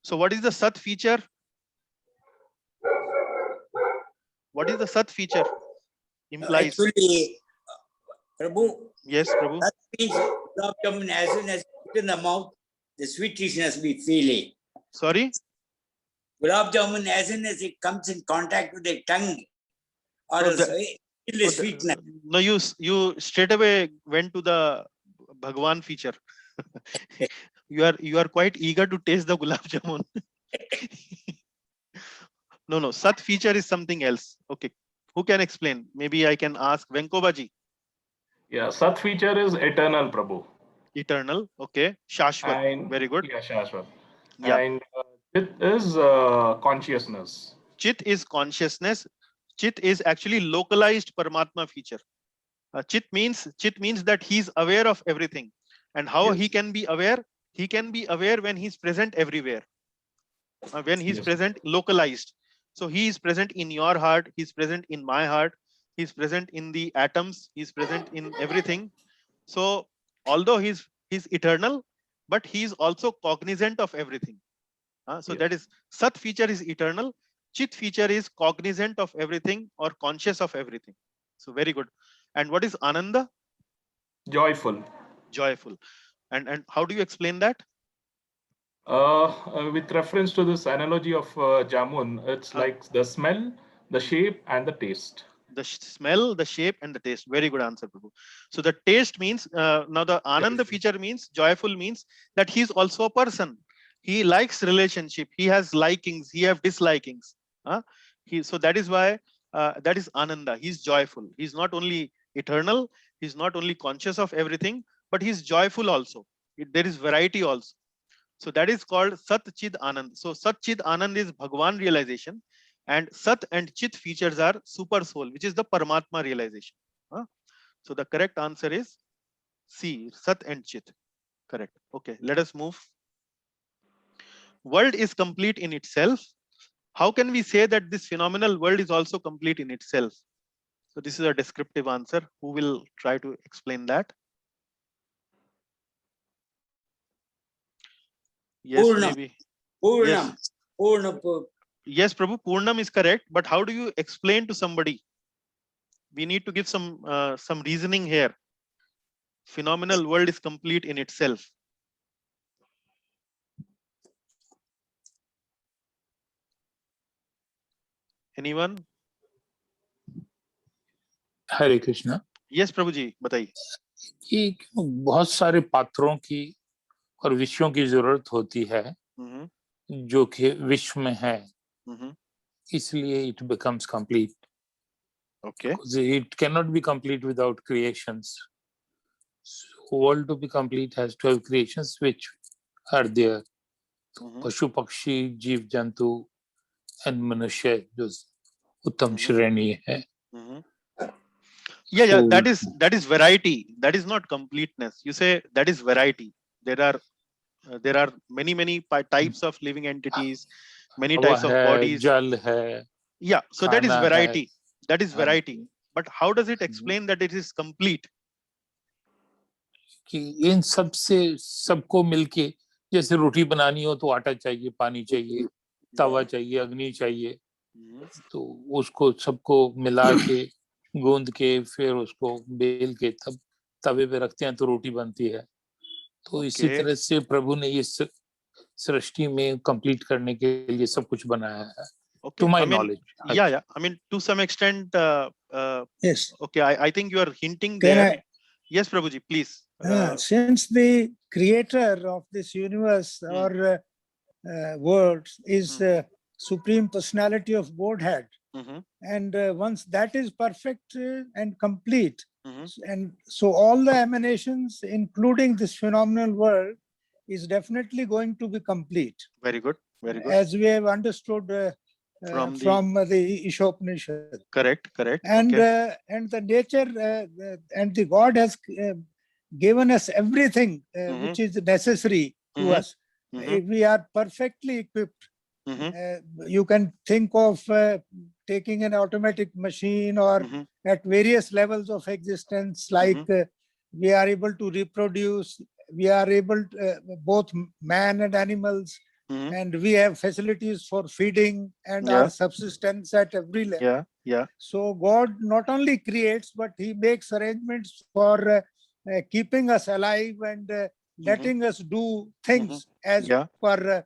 So what is the Sat feature? What is the Sat feature? Implies. Actually, Prabhu. Yes, Prabhu. That means Gulab Jamun, as soon as you put in the mouth, the sweetness we feel it. Sorry? Gulab Jamun, as soon as it comes in contact with the tongue, or the sweetness. No, you straight away went to the Bhagwan feature. You are quite eager to taste the Gulab Jamun. No, Sat feature is something else. Okay, who can explain? Maybe I can ask Venkobaji. Yeah, Sat feature is eternal, Prabhu. Eternal, okay. Shashwat, And, very good. Yeah, Shashwat. Yeah. And Chit is consciousness. Chit is consciousness. Chit is actually localized Paramatma feature. Chit means that he's aware of everything. And how he can be aware? He can be aware when he's present everywhere. When he's present localized. So he is present in your heart, he's present in my heart, he's present in the atoms, he's present in everything. So although he's eternal, but he's also cognizant of everything. That is Sat feature is eternal, Chit feature is cognizant of everything or conscious of everything. So very good. And what is Ananda? Joyful. Joyful. And how do you explain that? With reference to this analogy of jamun, it's like the smell, the shape, and the taste. The smell, the shape, and the taste. Very good answer, Prabhu. So the taste means, now the Ananda feature means, joyful means that he's also a person. He likes relationship. He has likings. He has dislikings. So that is why that is Ananda. He's joyful. He's not only eternal. He's not only conscious of everything, but he's joyful also. There is variety also. So that is called Sat Chid Anand. So Sat Chid Anand is Bhagwan realization, and Sat and Chit features are super soul, which is the Paramatma realization. So the correct answer is C, Sat and Chit. Correct. Okay, let us move. World is complete in itself. How can we say that this phenomenal world is also complete in itself? So this is a descriptive answer. Who will try to explain that? Yes, Purnam. maybe. Purnam. Yes. Purnam. Yes, Prabhu, Purnam is correct. But how do you explain to somebody? We need to give some reasoning here. Phenomenal world is complete in itself. Anyone? Hare Krishna. Yes, Prabhu ji, बताइए. कि बहुत सारे पात्रों की और विषयों की जरूरत होती है जो कि विश्व में है, इसलिए it becomes complete. Okay. It cannot be complete without creations. So world to be complete has to have creations which are there. पशु पक्षी जीव जंतु and मनुष्य जो उत्तम श्रेणी है. Yeah, that is variety. That is not completeness. You say that is variety. There are many types of living entities, many types of bodies. जल है. Yeah, so that is variety. That is variety. But how does it explain that it is complete? कि इन सब से सबको मिलके जैसे रोटी बनानी हो तो आटा चाहिए, पानी चाहिए, तवा चाहिए, अग्नि चाहिए, तो उसको सबको मिला के गूंद के फिर उसको बेल के तब तवे पे रखते हैं तो रोटी बनती है. तो इसी तरह से प्रभु ने ये सृष्टि में कंप्लीट करने के लिए सब कुछ बनाया है. To my knowledge. Yeah. I mean, to some extent, yes. Okay, I think you are hinting there. Yes, Prabhuji, please. Since the creator of this universe or world is Supreme Personality of Godhead, and once that is perfect and complete, and so all the emanations, including this phenomenal world, is definitely going to be complete. Very good. Very good. As we have understood from the Ishopanishad. Correct. And okay. And the nature and the God has given us everything which is necessary to us. If we are perfectly equipped, you can think of taking an automatic machine or at various levels of existence, like we are able to reproduce, we are able to, both man and animals, and we have facilities for feeding and our subsistence at every level. Yeah. So God not only creates, but he makes arrangements for keeping us alive and letting us do things as per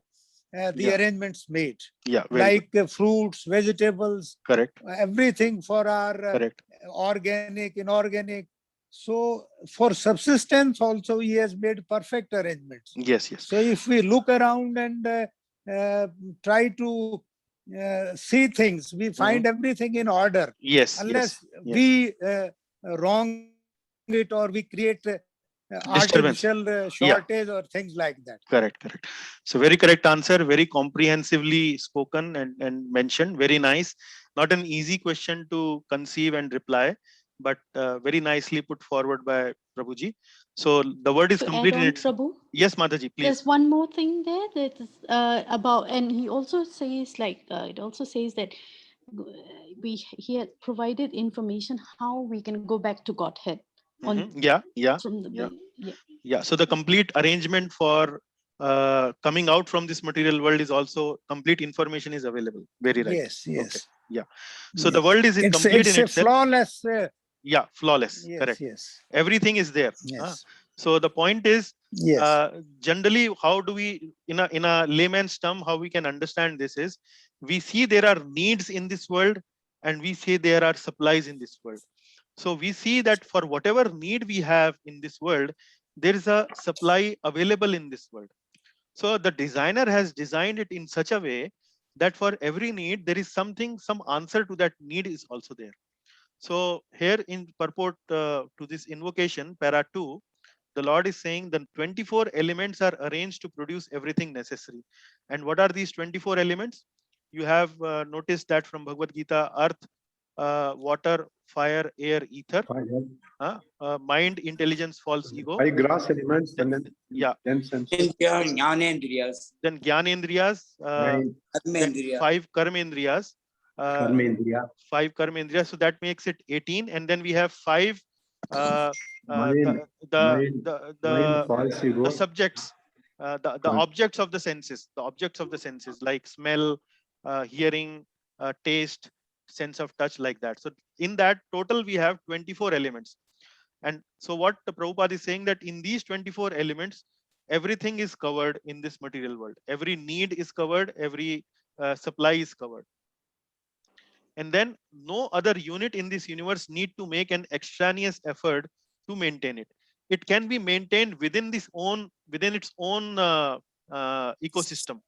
the arrangements made. Yeah. Like fruits, vegetables, correct. Everything for our organic, inorganic. So for subsistence also he has made perfect arrangements. Yes. So if we look around and try to see things, we find everything in order. Yes. Unless we wrong it or we create artificial shortage or things like that. Correct. So very correct answer, very comprehensively spoken and mentioned. Very nice. Not an easy question to conceive and reply, but very nicely put forward by Prabhuji. So the word is complete in its. Prabhu? Yes, Mataji, please. There's one more thing there that is about, and he also says it also says that he had provided information how we can go back to Godhead. Yeah. So the complete arrangement for coming out from this material world is also complete information is available. Very right. Yes. Okay. Yeah. So the world is complete in itself. Flawless. Yeah, flawless. Yes, correct. Yes. Everything is there. Yes. So the point is, generally, how do we, in a layman's term, how we can understand this is, we see there are needs in this world, and we say there are supplies in this world. So we see that for whatever need we have in this world, there is a supply available in this world. So the designer has designed it in such a way that for every need, there is some answer to that need is also there. So here in purport to this invocation, para 2, the Lord is saying the 24 elements are arranged to produce everything necessary. And what are these 24 elements? You have noticed that from Bhagavad Gita: earth, water, fire, air, ether. Mind, intelligence, false ego. 5 gross elements and then yeah. 10 senses. Then Jnanendriyas. Then Jnanendriyas. Then 5 Karmendriyas. Karmendriya. 5 Karmendriyas. So that makes it 18. And then we have 5 mind, false ego. the subjects, the objects of the senses, like smell, hearing, taste, sense of touch, like that. So in that total, we have 24 elements. And so what the Prabhupada is saying, that in these 24 elements, everything is covered in this material world. Every need is covered, every supply is covered. And then no other unit in this universe need to make an extraneous effort to maintain it. It can be maintained within its own ecosystem.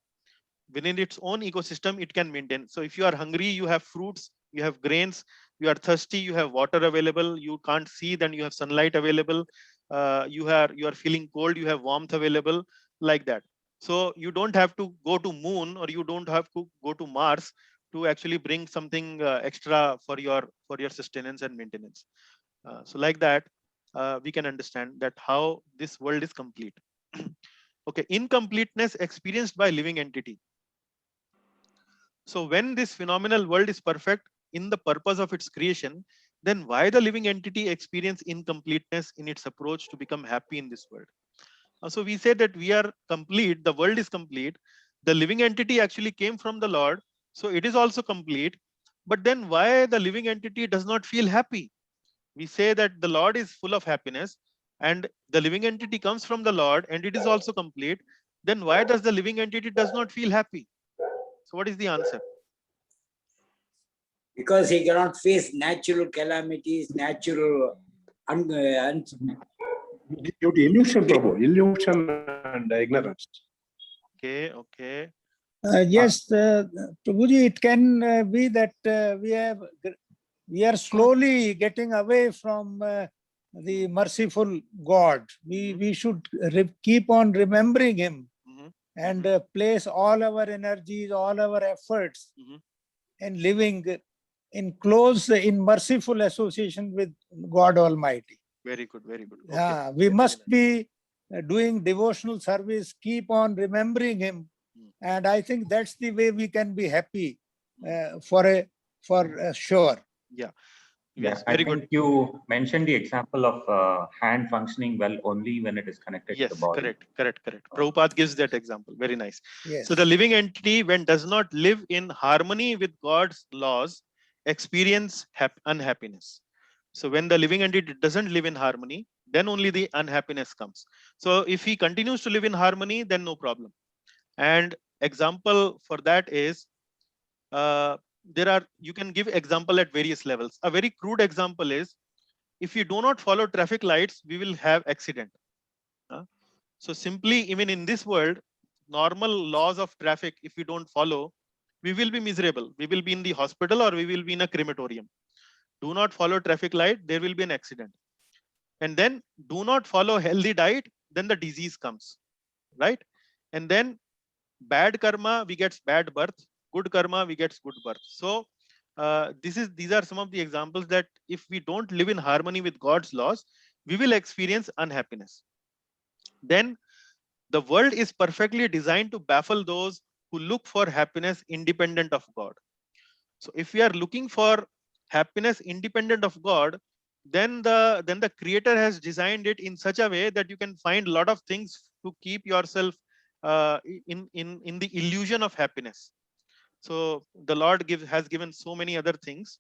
Within its own ecosystem, it can maintain. So if you are hungry, you have fruits, you have grains. You are thirsty, you have water available. You can't see, then you have sunlight available. You are feeling cold, you have warmth available, like that. So you don't have to go to moon, or you don't have to go to Mars to actually bring something extra for your sustenance and maintenance. So like that, we can understand that how this world is complete. Okay, incompleteness experienced by living entity. So when this phenomenal world is perfect in the purpose of its creation, then why the living entity experience incompleteness in its approach to become happy in this world? So we say that we are complete, the world is complete, the living entity actually came from the Lord, so it is also complete. But then why the living entity does not feel happy? We say that the Lord is full of happiness and the living entity comes from the Lord and it is also complete. Then why does the living entity does not feel happy? So what is the answer? Because he cannot face natural calamities, natural due to illusion, Prabhu, illusion and ignorance. Okay. Yes, Prabhuji, it can be that we are slowly getting away from the merciful God. We should keep on remembering Him and place all our energies, all our efforts in living in merciful association with God Almighty. Very good, very good. Okay. Yeah, we must be doing devotional service, keep on remembering Him. And I think that's the way we can be happy for sure. Yeah. Yes, very good. You mentioned the example of hand functioning well only when it is connected to the body. Correct. Prabhupada gives that example. Very nice. Yes. So the living entity, when does not live in harmony with God's laws, experience unhappiness. So when the living entity doesn't live in harmony, then only the unhappiness comes. So if he continues to live in harmony, then no problem. And example for that is, you can give example at various levels. A very crude example is, if you do not follow traffic lights, we will have accident. So simply, even in this world, normal laws of traffic, if we don't follow, we will be miserable. We will be in the hospital or we will be in a crematorium. Do not follow traffic light, there will be an accident. And then do not follow healthy diet, then the disease comes, right? And then bad karma, we get bad birth. Good karma, we get good birth. So these are some of the examples that if we don't live in harmony with God's laws, we will experience unhappiness. Then the world is perfectly designed to baffle those who look for happiness independent of God. So if we are looking for happiness independent of God, then the Creator has designed it in such a way that you can find a lot of things to keep yourself in the illusion of happiness. So the Lord has given so many other things.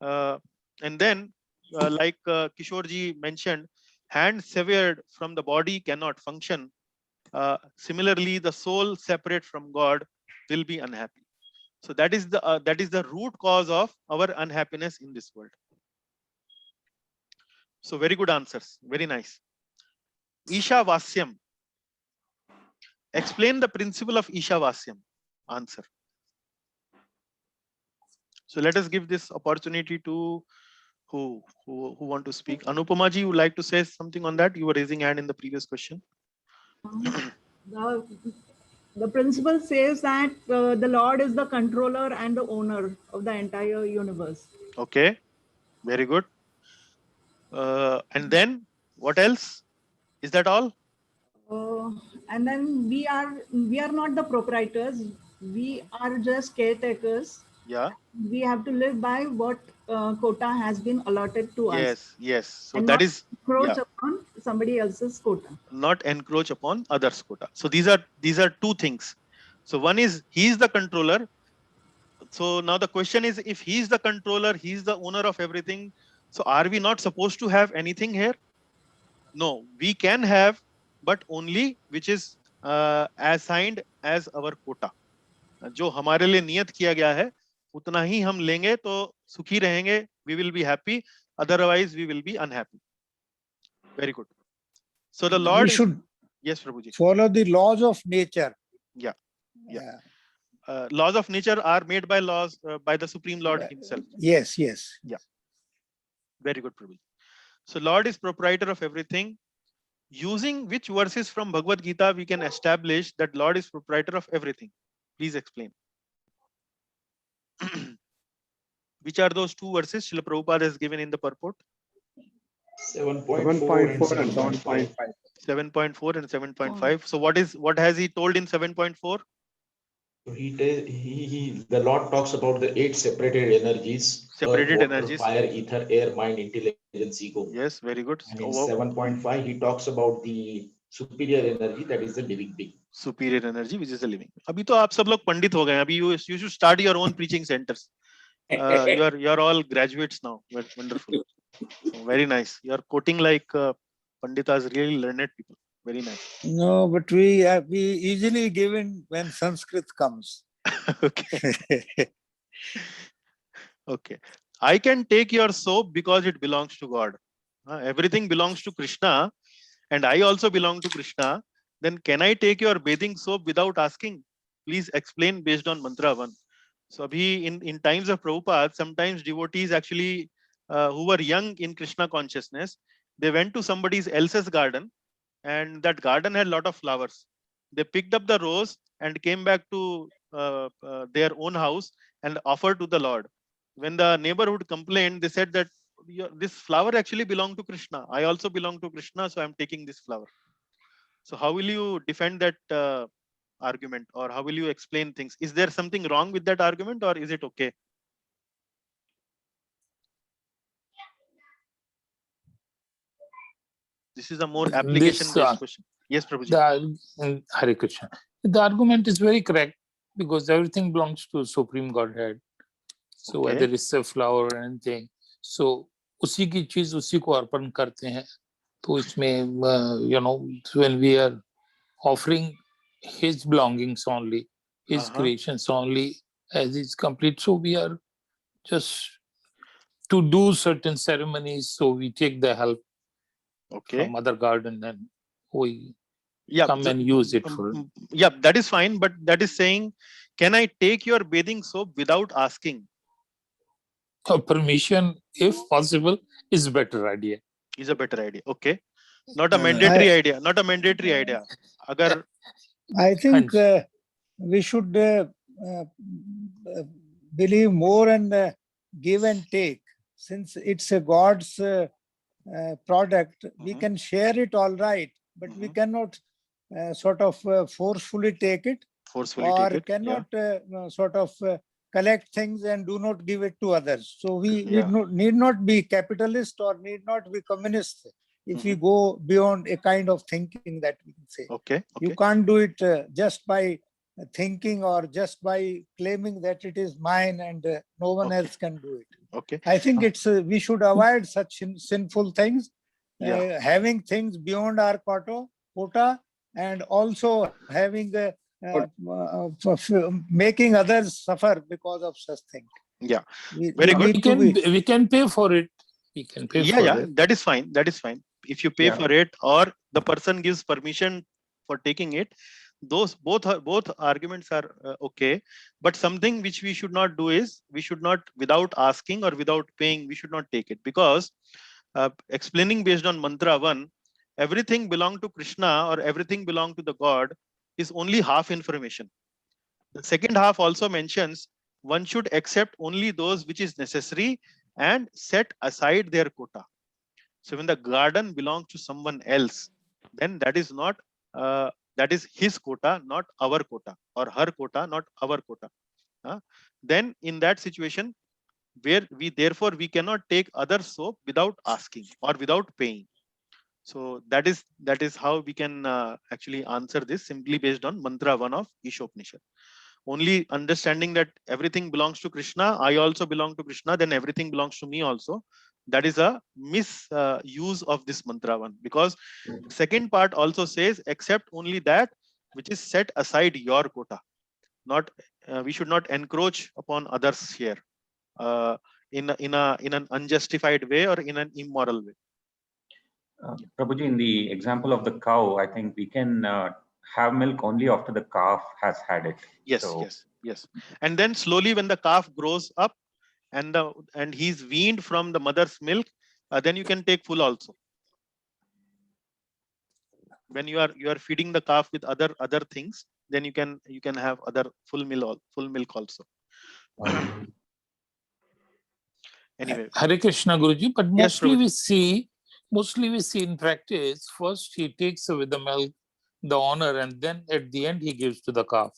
And then like Kishorji mentioned, hand severed from the body cannot function. Similarly, the soul separate from God will be unhappy. So that is the root cause of our unhappiness in this world. So very good answers. Very nice. Isha Vasyam. Explain the principle of Isha Vasyam. Answer. So let us give this opportunity to who want to speak. Anupama ji, you would like to say something on that? You were raising hand in the previous question. The principle says that the Lord is the controller and the owner of the entire universe. Okay. Very good. And then what else? Is that all? And then we are not the proprietors. We are just caretakers. Yeah. We have to live by what quota has been allotted to us. Yes. So and that not is encroach upon somebody else's quota. Not encroach upon others' quota. So these are two things. So one is he is the controller. So now the question is, if he is the controller, he is the owner of everything. So are we not supposed to have anything here? No, we can have, but only which is assigned as our quota. जो हमारे लिए नियत किया गया है उतना ही हम लेंगे तो सुखी रहेंगे. We will be happy. Otherwise, we will be unhappy. Very good. So the Lord should yes, Prabhuji. Follow the laws of nature. Yeah. Laws of nature are made by laws by the Supreme Lord himself. Yes. Yeah. Very good, Prabhuji. So Lord is proprietor of everything. Using which verses from Bhagavad Gita we can establish that Lord is proprietor of everything? Please explain. Which are those two verses Srila Prabhupada has given in the purport? 7.4 and 7.5. 7.4 and 7.5. So what has he told in 7.4? So the Lord talks about the 8 separated energies. Separated earth, water, energies. fire, ether, air, mind, intelligence, ego. Yes, very good. And in 7.5, he talks about the superior energy, that is the living being. Superior energy, which is the living. अभी तो आप सब लोग पंडित हो गए. अभी you should start your own preaching centers. You are all graduates now. Wonderful. So very nice. You are quoting like Panditas, really learned people. Very nice. No, but we easily given when Sanskrit comes. Okay. Okay. I can take your soap because it belongs to God. Everything belongs to Krishna, and I also belong to Krishna. Then can I take your bathing soap without asking? Please explain based on mantra 1. So in times of Prabhupada, sometimes devotees actually who were young in Krishna consciousness, they went to somebody else's garden, and that garden had a lot of flowers. They picked up the rose and came back to their own house and offered to the Lord. When the neighborhood complained, they said that this flower actually belonged to Krishna. I also belong to Krishna, so I'm taking this flower. So how will you defend that argument, or how will you explain things? Is there something wrong with that argument, or is it okay? This is a more application-based question. Yes, Prabhuji. Hare Krishna. The argument is very correct because everything belongs to Supreme Godhead. So whether it's a flower or anything, so उसी की चीज उसी को अर्पण करते हैं. तो इसमें when we are offering his belongings only, his creations only as is complete, so we are just to do certain ceremonies, so we take the help from other garden and we come and use it for. Yeah, that is fine, but that is saying, can I take your bathing soap without asking? Permission, if possible, is a better idea. Is a better idea. Okay. Not a mandatory idea. Not a mandatory idea. Agar I think we should believe more in give and take. Since it's a God's product, we can share it all right, but we cannot sort of forcefully take it, cannot sort of collect things and do not give it to others. So we need not be capitalist or need not be communist if we go beyond a kind of thinking that we can say. Okay. You can't do it just by thinking or just by claiming that it is mine and no one else can do it. Okay. I think it's we should avoid such sinful things, having things beyond our quota, and also having making others suffer because of such things. Yeah, very good. We can pay for it. We can pay for it. That is fine. That is fine. If you pay for it, or the person gives permission for taking it, those both arguments are okay. But something which we should not do is, we should not, without asking or without paying, we should not take it, because explaining based on mantra 1, everything belong to Krishna or everything belong to the God is only half information. The second half also mentions one should accept only those which is necessary and set aside their quota. So when the garden belongs to someone else, then that is not, that is his quota, not our quota, or her quota, not our quota. Then in that situation, where therefore we cannot take other soap without asking or without paying. So that is how we can actually answer this, simply based on mantra 1 of Ishopanishad. Only understanding that everything belongs to Krishna, I also belong to Krishna, then everything belongs to me also. That is a misuse of this mantra 1, because second part also says, except only that which is set aside your quota. Not we should not encroach upon others here in an unjustified way or in an immoral way. Prabhuji, in the example of the cow, I think we can have milk only after the calf has had it. Yes, so, yes. And then slowly, when the calf grows up and he's weaned from the mother's milk, then you can take full also. When you are feeding the calf with other things, then you can have other full milk also. Anyway, Hare Krishna, Guruji. But Yes, mostly we see in practice, first he takes away the milk, the honor, and then at the end he gives to the calf.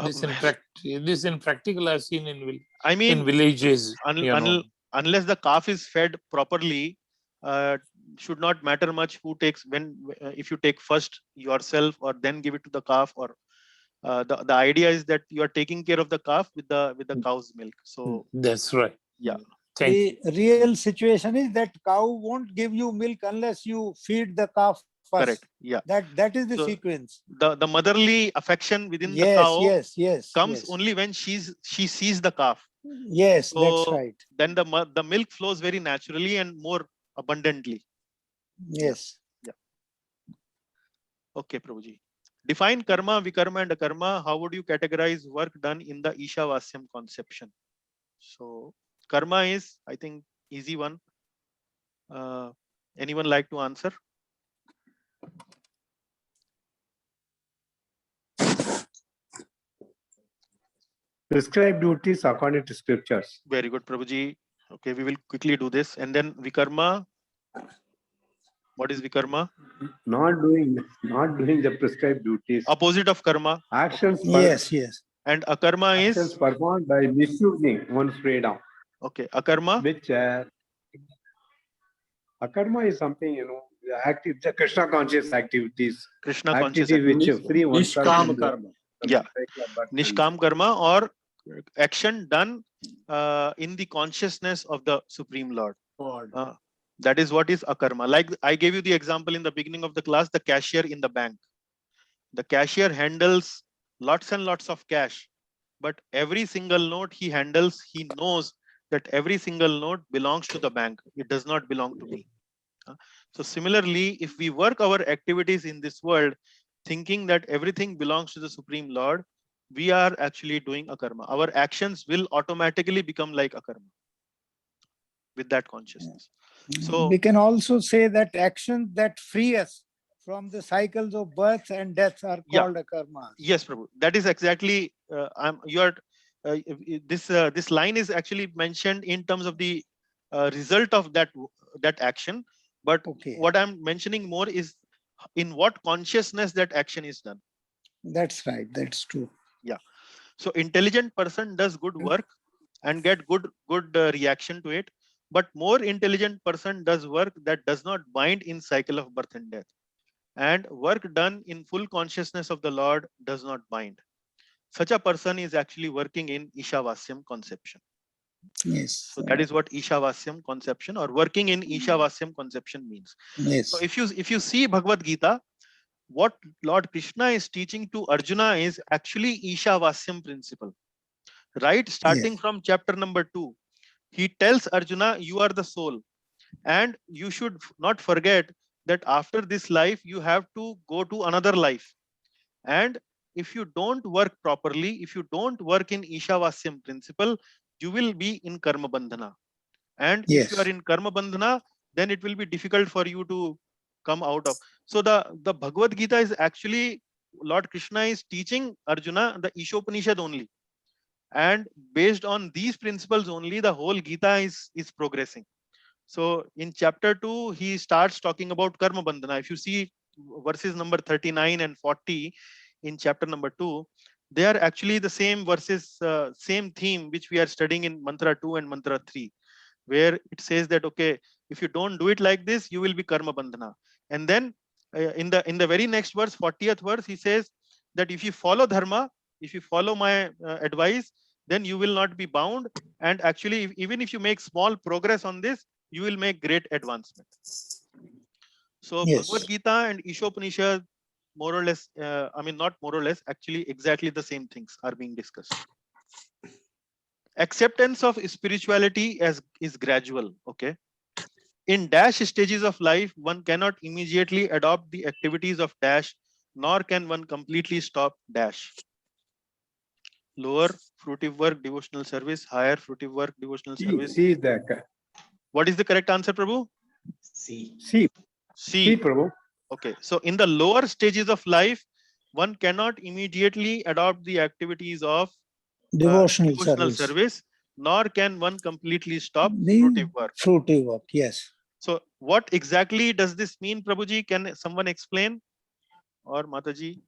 This in practical I've seen in villages. Unless the calf is fed properly, should not matter much who takes if you take first yourself or then give it to the calf, or the idea is that you are taking care of the calf with the cow's milk. So that's right. Yeah. The real situation is that cow won't give you milk unless you feed the calf first. Correct. Yeah. That is the sequence. The motherly affection within the cow comes yes. only when she sees the calf. Yes, So that's right. then the milk flows very naturally and more abundantly. Yes. Yeah. Okay, Prabhuji. Define karma, vikarma, and akarma. How would you categorize work done in the Ishavasyam conception? So karma is, I think, easy one. Anyone like to answer? Prescribed duties according to scriptures. Very good, Prabhuji. Okay, we will quickly do this. And then vikarma. What is vikarma? Not doing the prescribed duties. Opposite of karma. Actions. Yes. And akarma actions is performed by misusing one's freedom. Okay, akarma. Which akarma is something, the Krishna conscious activities. Krishna conscious activities which free oneself. Nishkam karma. Yeah, Nishkam karma, or action done in the consciousness of the Supreme Lord. That is what is akarma. Like I gave you the example in the beginning of the class, the cashier in the bank. The cashier handles lots and lots of cash, but every single note he handles, he knows that every single note belongs to the bank. It does not belong to me. So similarly, if we work our activities in this world thinking that everything belongs to the Supreme Lord, we are actually doing akarma. Our actions will automatically become like akarma with that consciousness. So we can also say that actions that free us from the cycles of birth and death are called akarma. Yes, Prabhu. That is exactly this line is actually mentioned in terms of the result of that action. But what I'm mentioning more is in what consciousness that action is done. That's right. That's true. Yeah. So intelligent person does good work and get good reaction to it. But more intelligent person does work that does not bind in cycle of birth and death. And work done in full consciousness of the Lord does not bind. Such a person is actually working in Ishavasyam conception. Yes. So that is what Ishavasyam conception or working in Ishavasyam conception means. Yes. So if you see Bhagavad Gita, what Lord Krishna is teaching to Arjuna is actually Ishavasyam principle. Right? Starting from chapter number 2. He tells Arjuna, you are the soul. And you should not forget that after this life, you have to go to another life. And if you don't work properly, if you don't work in Ishavasyam principle, you will be in Karma Bandhana. And if you are in Karma Bandhana, then it will be difficult for you to come out of. So the Bhagavad Gita is actually, Lord Krishna is teaching Arjuna the Ishopanishad only. And based on these principles only, the whole Gita is progressing. So in chapter 2, he starts talking about karma bandhana. If you see verses number 39 and 40 in chapter number 2, they are actually the same verses, same theme which we are studying in mantra 2 and mantra 3, where it says that, okay, if you don't do it like this, you will be karma bandhana. And then in the very next verse, 40th verse, he says that if you follow dharma, if you follow my advice, then you will not be bound. And actually, even if you make small progress on this, you will make great advancement. So Yes. Bhagavad Gita and Ishopanishad, more or less, I mean, not more or less, actually exactly the same things are being discussed. Acceptance of spirituality is gradual. Okay. In dash stages of life, one cannot immediately adopt the activities of dash, nor can one completely stop dash. Lower fruitive work, devotional service, higher fruitive work, devotional service. C is the. What is the correct answer, Prabhu? C. C. C. C, Prabhu. Okay. So in the lower stages of life, one cannot immediately adopt the activities of Devotional service, nor can one completely stop The fruitive work. fruitive work, yes. So what exactly does this mean, Prabhuji? Can someone explain? Or Mataji?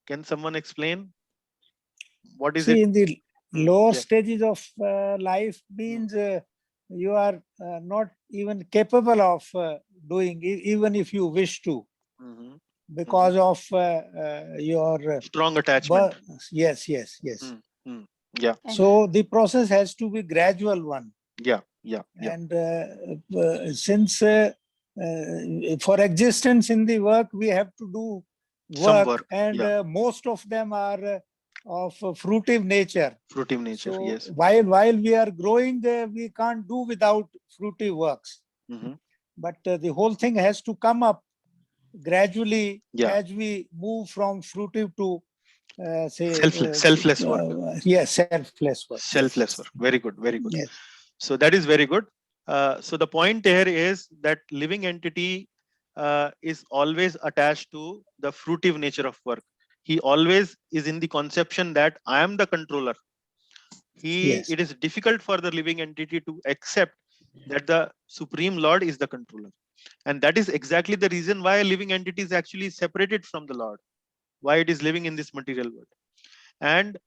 Can someone explain? What is it? See, in the lower stages of life means you are not even capable of doing, even if you wish to, because of your strong attachment. Yes. Yeah. So the process has to be gradual one. Yeah. And since for existence in the work, we have to do work. And most of them are of fruitive nature. Fruitive nature, so yes. While we are growing, we can't do without fruitive works. But the whole thing has to come up gradually as we move from fruitive to selfless work. Yes, selfless work. Selfless work. Very good. Very good. Yes. So that is very good. So the point here is that living entity is always attached to the fruitive nature of work. He always is in the conception that I am the controller. It is difficult for the living entity to accept that the Supreme Lord is the controller. And that is exactly the reason why a living entity is actually separated from the Lord, why it is living in this material world. And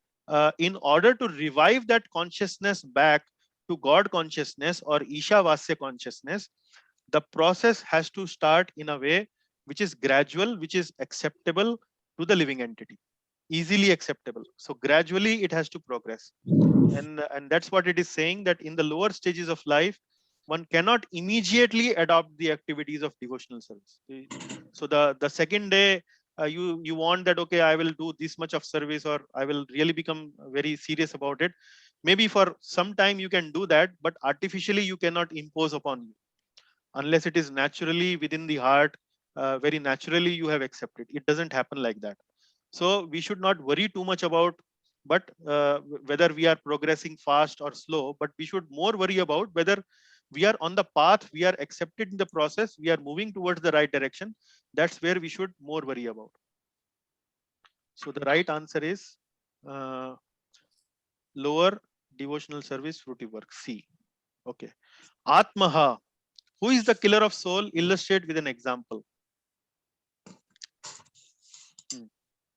in order to revive that consciousness back to God consciousness or Ishavasya consciousness, the process has to start in a way which is gradual, which is acceptable to the living entity, easily acceptable. So gradually it has to progress. And that's what it is saying, that in the lower stages of life, one cannot immediately adopt the activities of devotional service. So the second day you want that, okay, I will do this much of service, or I will really become very serious about it. Maybe for some time you can do that, but artificially you cannot impose upon you, unless it is naturally within the heart, very naturally you have accepted. It doesn't happen like that. So we should not worry too much about whether we are progressing fast or slow, but we should more worry about whether we are on the path, we are accepted in the process, we are moving towards the right direction. That's where we should more worry about. So the right answer is lower devotional service, fruitive work, C. Okay. Atmaha. Who is the killer of soul? Illustrate with an example.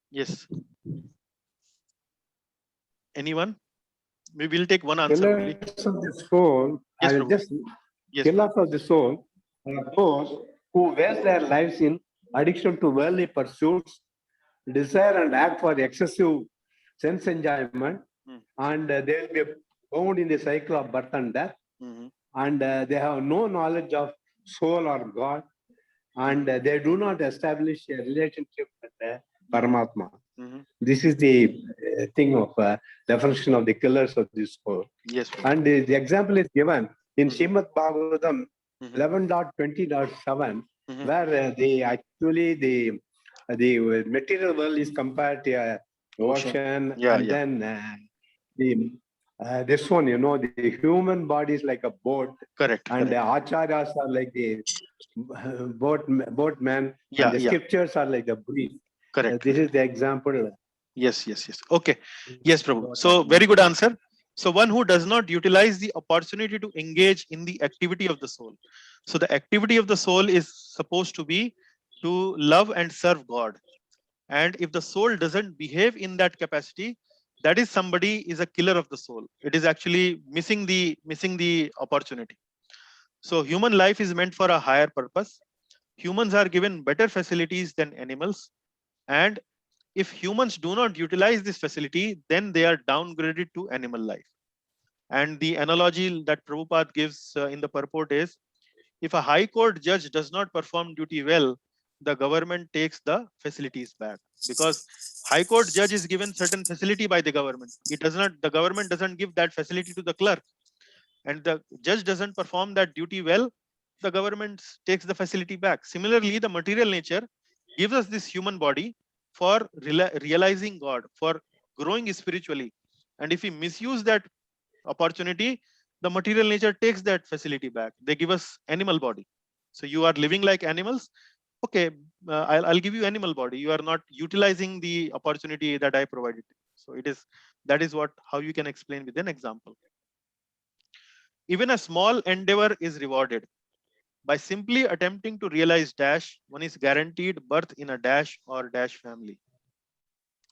Yes. Anyone? We will take one answer only. Killers of the soul, Yes, killers of the soul are those who waste their lives in addiction to worldly pursuits, desire and act for excessive sense enjoyment, and they will be bound in the cycle of birth and death, and they have no knowledge of soul or God, and they do not establish a relationship with Paramatma. This is the thing of definition of the killers of the soul. Yes. And the example is given in Srimad Bhagavatam 11.20.7, where the material world is compared to an ocean, then this one, the human body is like a boat. Correct. And the acharyas are like the boatmen, and the scriptures are like the breeze. Correct. This is the example. Yes. Okay. Yes, Prabhu. So very good answer. So one who does not utilize the opportunity to engage in the activity of the soul. So the activity of the soul is supposed to be to love and serve God. And if the soul doesn't behave in that capacity, that is somebody is a killer of the soul. It is actually missing the opportunity. So human life is meant for a higher purpose. Humans are given better facilities than animals. And if humans do not utilize this facility, then they are downgraded to animal life. And the analogy that Prabhupada gives in the purport is, if a high court judge does not perform duty well, the government takes the facilities back, because high court judge is given certain facility by the government. The government doesn't give that facility to the clerk, and the judge doesn't perform that duty well, the government takes the facility back. Similarly, the material nature gives us this human body for realizing God, for growing spiritually. And if we misuse that opportunity, the material nature takes that facility back. They give us animal body. So you are living like animals. Okay, I'll give you animal body. You are not utilizing the opportunity that I provided. So that is how you can explain with an example. Even a small endeavor is rewarded. By simply attempting to realize dash, one is guaranteed birth in a dash or dash family.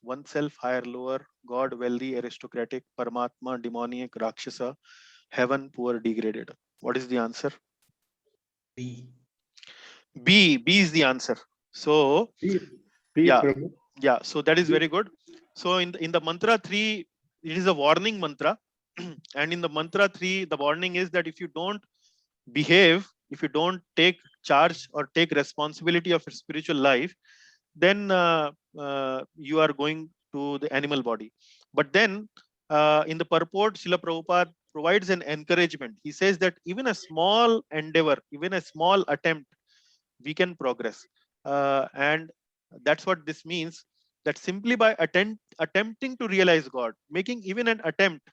Oneself, higher, lower, God, wealthy, aristocratic, Paramatma, demoniac, Rakshasa, heaven, poor, degraded. What is the answer? B. B is the answer. So yeah, so that is very good. So in the mantra 3, it is a warning mantra. And in the mantra 3, the warning is that if you don't behave, if you don't take charge or take responsibility of your spiritual life, then you are going to the animal body. But then in the purport, Srila Prabhupada provides an encouragement. He says that even a small endeavor, even a small attempt, we can progress. And that's what this means, that simply by attempting to realize God, making even an attempt,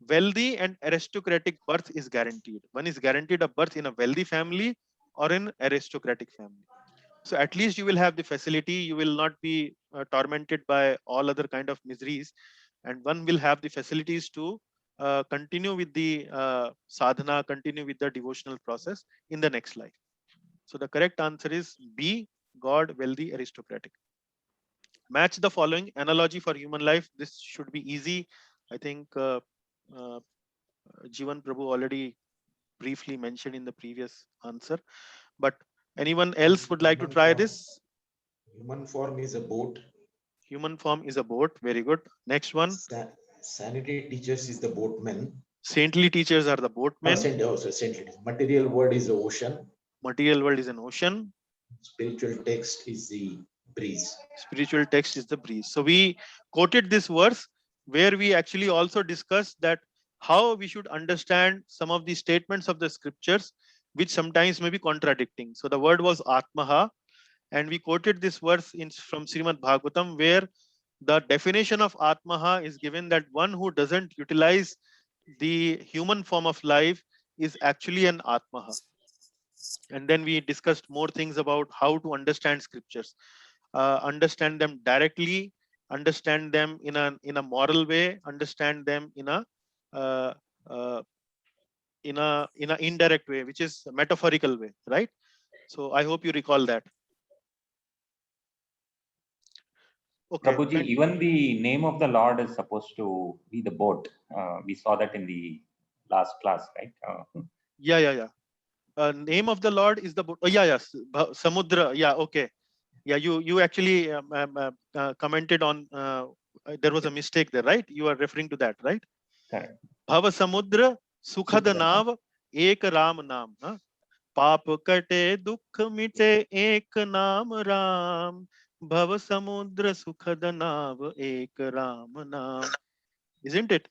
wealthy and aristocratic birth is guaranteed. One is guaranteed a birth in a wealthy family or in aristocratic family. So at least you will have the facility. You will not be tormented by all other kind of miseries, and one will have the facilities to continue with the sadhana, continue with the devotional process in the next life. So the correct answer is B, God, wealthy, aristocratic. Match the following analogy for human life. This should be easy. I think Jivan Prabhu already briefly mentioned in the previous answer, but anyone else would like to try this? Human form is a boat. Human form is a boat. Very good. Next one. Sanity teachers is the boatmen. Saintly teachers are the boatmen. Saintly. Material world is the ocean. Material world is an ocean. Spiritual text is the breeze. Spiritual text is the breeze. So we quoted this verse where we actually also discussed that how we should understand some of the statements of the scriptures, which sometimes may be contradicting. So the word was Atmaha, and we quoted this verse from Srimad Bhagavatam, where the definition of Atmaha is given that one who doesn't utilize the human form of life is actually an Atmaha. And then we discussed more things about how to understand scriptures, understand them directly, understand them in a moral way, understand them in a indirect way, which is a metaphorical way, right? So I hope you recall that. Okay. Prabhuji, even the name of the Lord is supposed to be the boat. We saw that in the last class, right? Yeah. Name of the Lord is the boat. Oh, yeah. Samudra. Yeah. Okay. Yeah. You actually commented on. There was a mistake there, right? You are referring to that, right? Correct. Bhava Samudra Sukhad Nav Ek Ram Naam. Paap kate dukh mite ek naam Ram. Bhava Samudra Sukhad Nav Ek Ram Naam. Isn't it?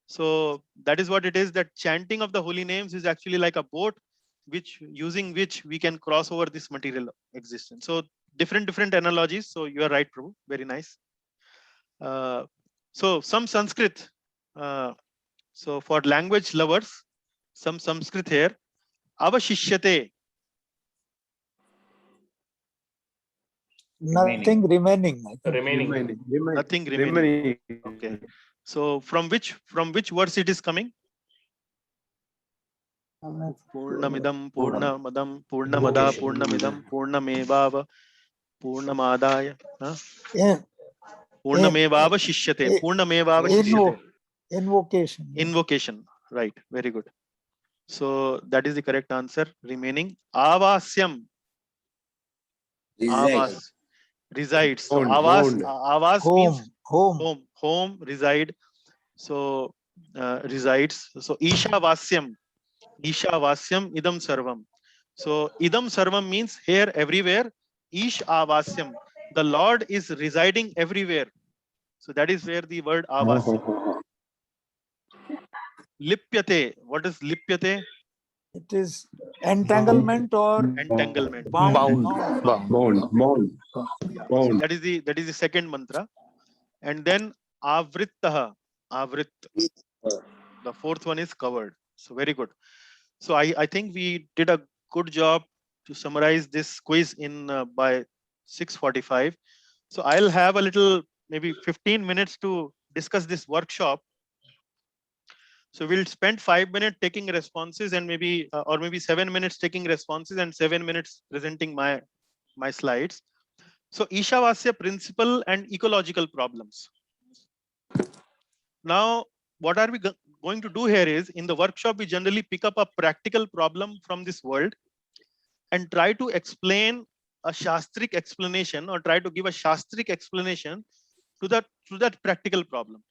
So that is what it is, that chanting of the holy names is actually like a boat, using which we can cross over this material existence. So different analogies. So you are right, Prabhu. Very nice. So some Sanskrit. So for language lovers, some Sanskrit here. Avashishyate. Nothing remaining. I think. Remaining. Nothing remaining. Okay. So from which verse it is coming? Purnamidam Purnamadam Purnamada Purnamidam Purnamevava Purnamadaya. Yeah. Purnamevava Shishyate. Purnamevava Shishyate. Invocation. Invocation. Right. Very good. So that is the correct answer. Remaining. Avasyam. Avas. Resides. So avas means home, reside. So resides. So Isha Vasyam idam sarvam. So idam sarvam means here everywhere. Ish avasyam. The Lord is residing everywhere. So that is where the word avasyam. Lipyate. What is lipyate? It is entanglement or entanglement. Bound. So that is the second mantra. And then avrittaha. Avrit. The fourth one is covered. So very good. So I think we did a good job to summarize this quiz in by 6:45. So I'll have a little, maybe 15 minutes to discuss this workshop. So we'll spend 5 minutes taking responses and maybe or maybe 7 minutes taking responses and 7 minutes presenting my slides. So Ishavasya principle and ecological problems. Now, what are we going to do here is, in the workshop, we generally pick up a practical problem from this world and try to explain a Shastric explanation, or try to give a Shastric explanation to that practical problem.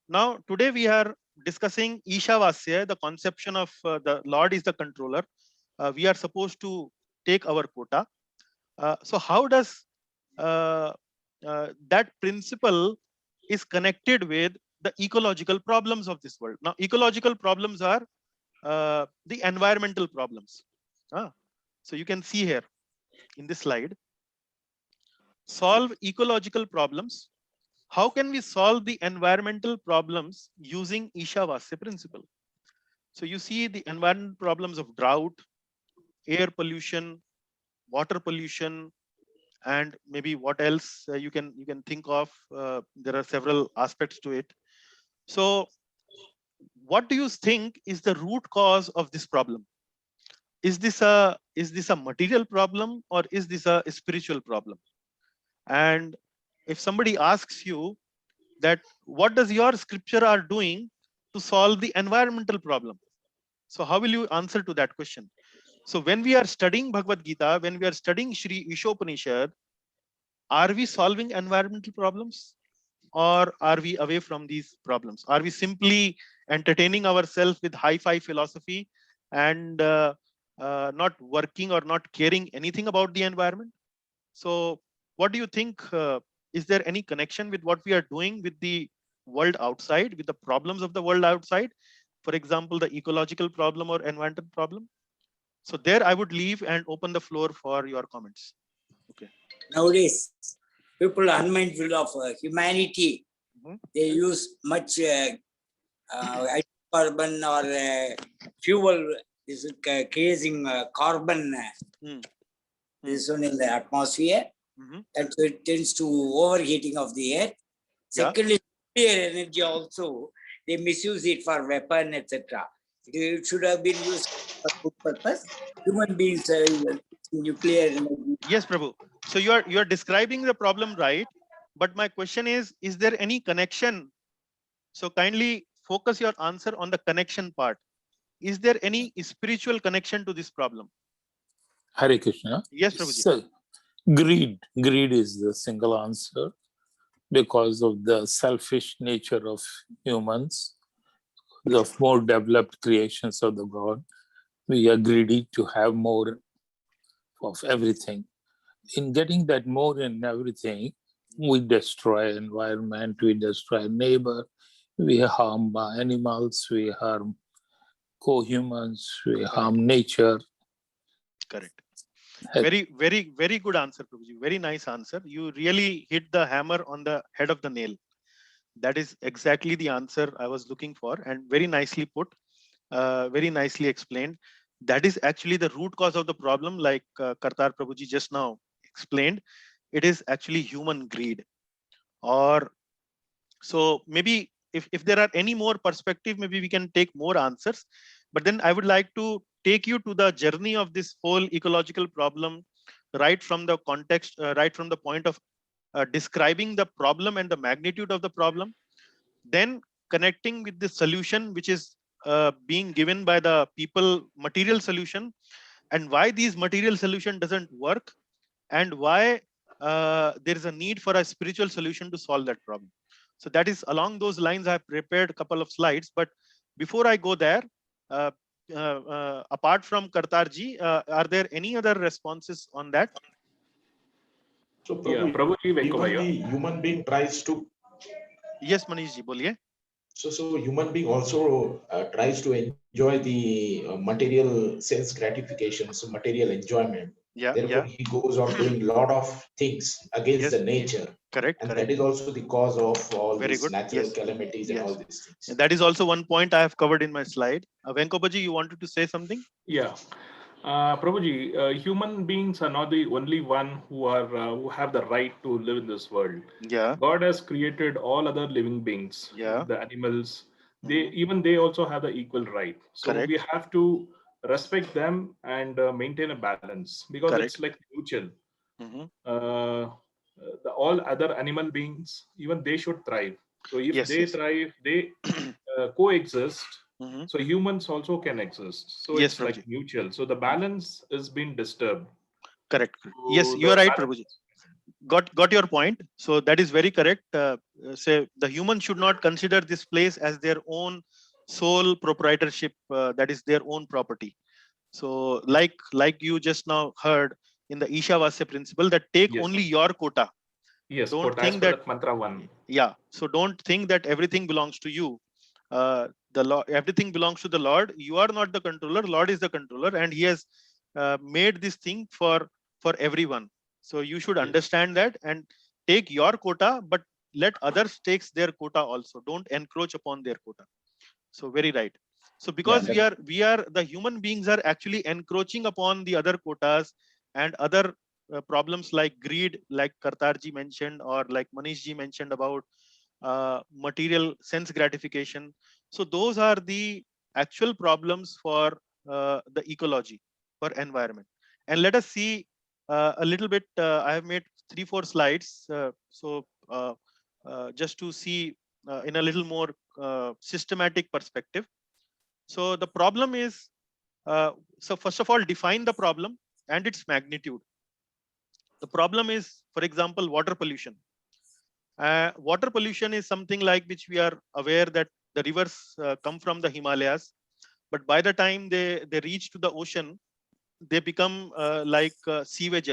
Now, today we are discussing Ishavasya, the conception of the Lord is the controller. We are supposed to take our quota. So how does that principle is connected with the ecological problems of this world? Now, ecological problems are the environmental problems. So you can see here in this slide, solve ecological problems. How can we solve the environmental problems using Ishavasya principle? So you see the environmental problems of drought, air pollution, water pollution, and maybe what else you can think of. There are several aspects to it. So what do you think is the root cause of this problem? Is this a material problem, or is this a spiritual problem? And if somebody asks you that what does your scripture are doing to solve the environmental problem, so how will you answer to that question? So when we are studying Bhagavad Gita, when we are studying Shri Ishopanishad, are we solving environmental problems, or are we away from these problems? Are we simply entertaining ourselves with hi-fi philosophy and not working or not caring anything about the environment? So what do you think? Is there any connection with what we are doing with the world outside, with the problems of the world outside? For example, the ecological problem or environmental problem? So there I would leave and open the floor for your comments. Okay. Nowadays, people are unmindful of humanity. They use much carbon or fuel is creating carbon this one in the atmosphere, and so it tends to overheating of the earth. Secondly, nuclear energy also, they misuse it for weapon, etc. It should have been used for good purpose. Human beings nuclear energy. Yes, Prabhu. So you are describing the problem right, but my question is there any connection? So kindly focus your answer on the connection part. Is there any spiritual connection to this problem? Hare Krishna. Yes, Prabhuji. So, greed is the single answer, because of the selfish nature of humans, the more developed creations of the God. We are greedy to have more of everything. In getting that more in everything, we destroy environment, we destroy neighbor, we harm animals, we harm co-humans, we harm nature. Correct. Very, very, very good answer, Prabhuji. Very nice answer. You really hit the hammer on the head of the nail. That is exactly the answer I was looking for, and very nicely put, very nicely explained. That is actually the root cause of the problem, like Kartar Prabhuji just now explained. it is actually human greed. Or so maybe if there are any more perspective, maybe we can take more answers. But then I would like to take you to the journey of this whole ecological problem, right from the context, right from the point of describing the problem and the magnitude of the problem, then connecting with the solution which is being given by the people, material solution, and why these material solution doesn't work, and why there is a need for a spiritual solution to solve that problem. So that is along those lines. I have prepared a couple of slides, but before I go there, apart from Kartarji, are there any other responses on that? So Prabhuji, human being tries to. Yes, Manishji, boliye. So human being also tries to enjoy the material sense gratification, so material enjoyment. Therefore, he goes on doing a lot of things against the nature. Correct. And that is also the cause of all these natural calamities and all these things. And that is also one point I have covered in my slide. Venkobaji, you wanted to say something? Yeah. Prabhuji, human beings are not the only one who have the right to live in this world. Yeah. God has created all other living beings. Yeah. The animals, they also have the equal right. So we have to respect them and maintain a balance, because it's like mutual. All other animal beings, even they should thrive. So if they thrive, they coexist. So humans also can exist. So it's like mutual. So the balance is being disturbed. Correct. So yes, you are right, Prabhuji. Got your point. So that is very correct. Say the human should not consider this place as their own sole proprietorship. That is their own property. So like you just now heard in the Ishavasya principle, that take only your quota. Yes. Don't quota think that mantra 1. Yeah. So don't think that everything belongs to you. The Lord, everything belongs to the Lord. You are not the controller. Lord is the controller, and He has made this thing for everyone. So you should understand that and take your quota, but let others take their quota also. Don't encroach upon their quota. So very right. So because we are the human beings are actually encroaching upon the other quotas and other problems like greed, like Kartarji mentioned, or like Manishji mentioned about material sense gratification. So those are the actual problems for the ecology, for environment. And let us see a little bit. I have made 3-4 slides. Just to see in a little more systematic perspective. So the problem is, so first of all, define the problem and its magnitude. The problem is, for example, water pollution. Water pollution is something like which we are aware that the rivers come from the Himalayas, but by the time they reach to the ocean, they become like sewage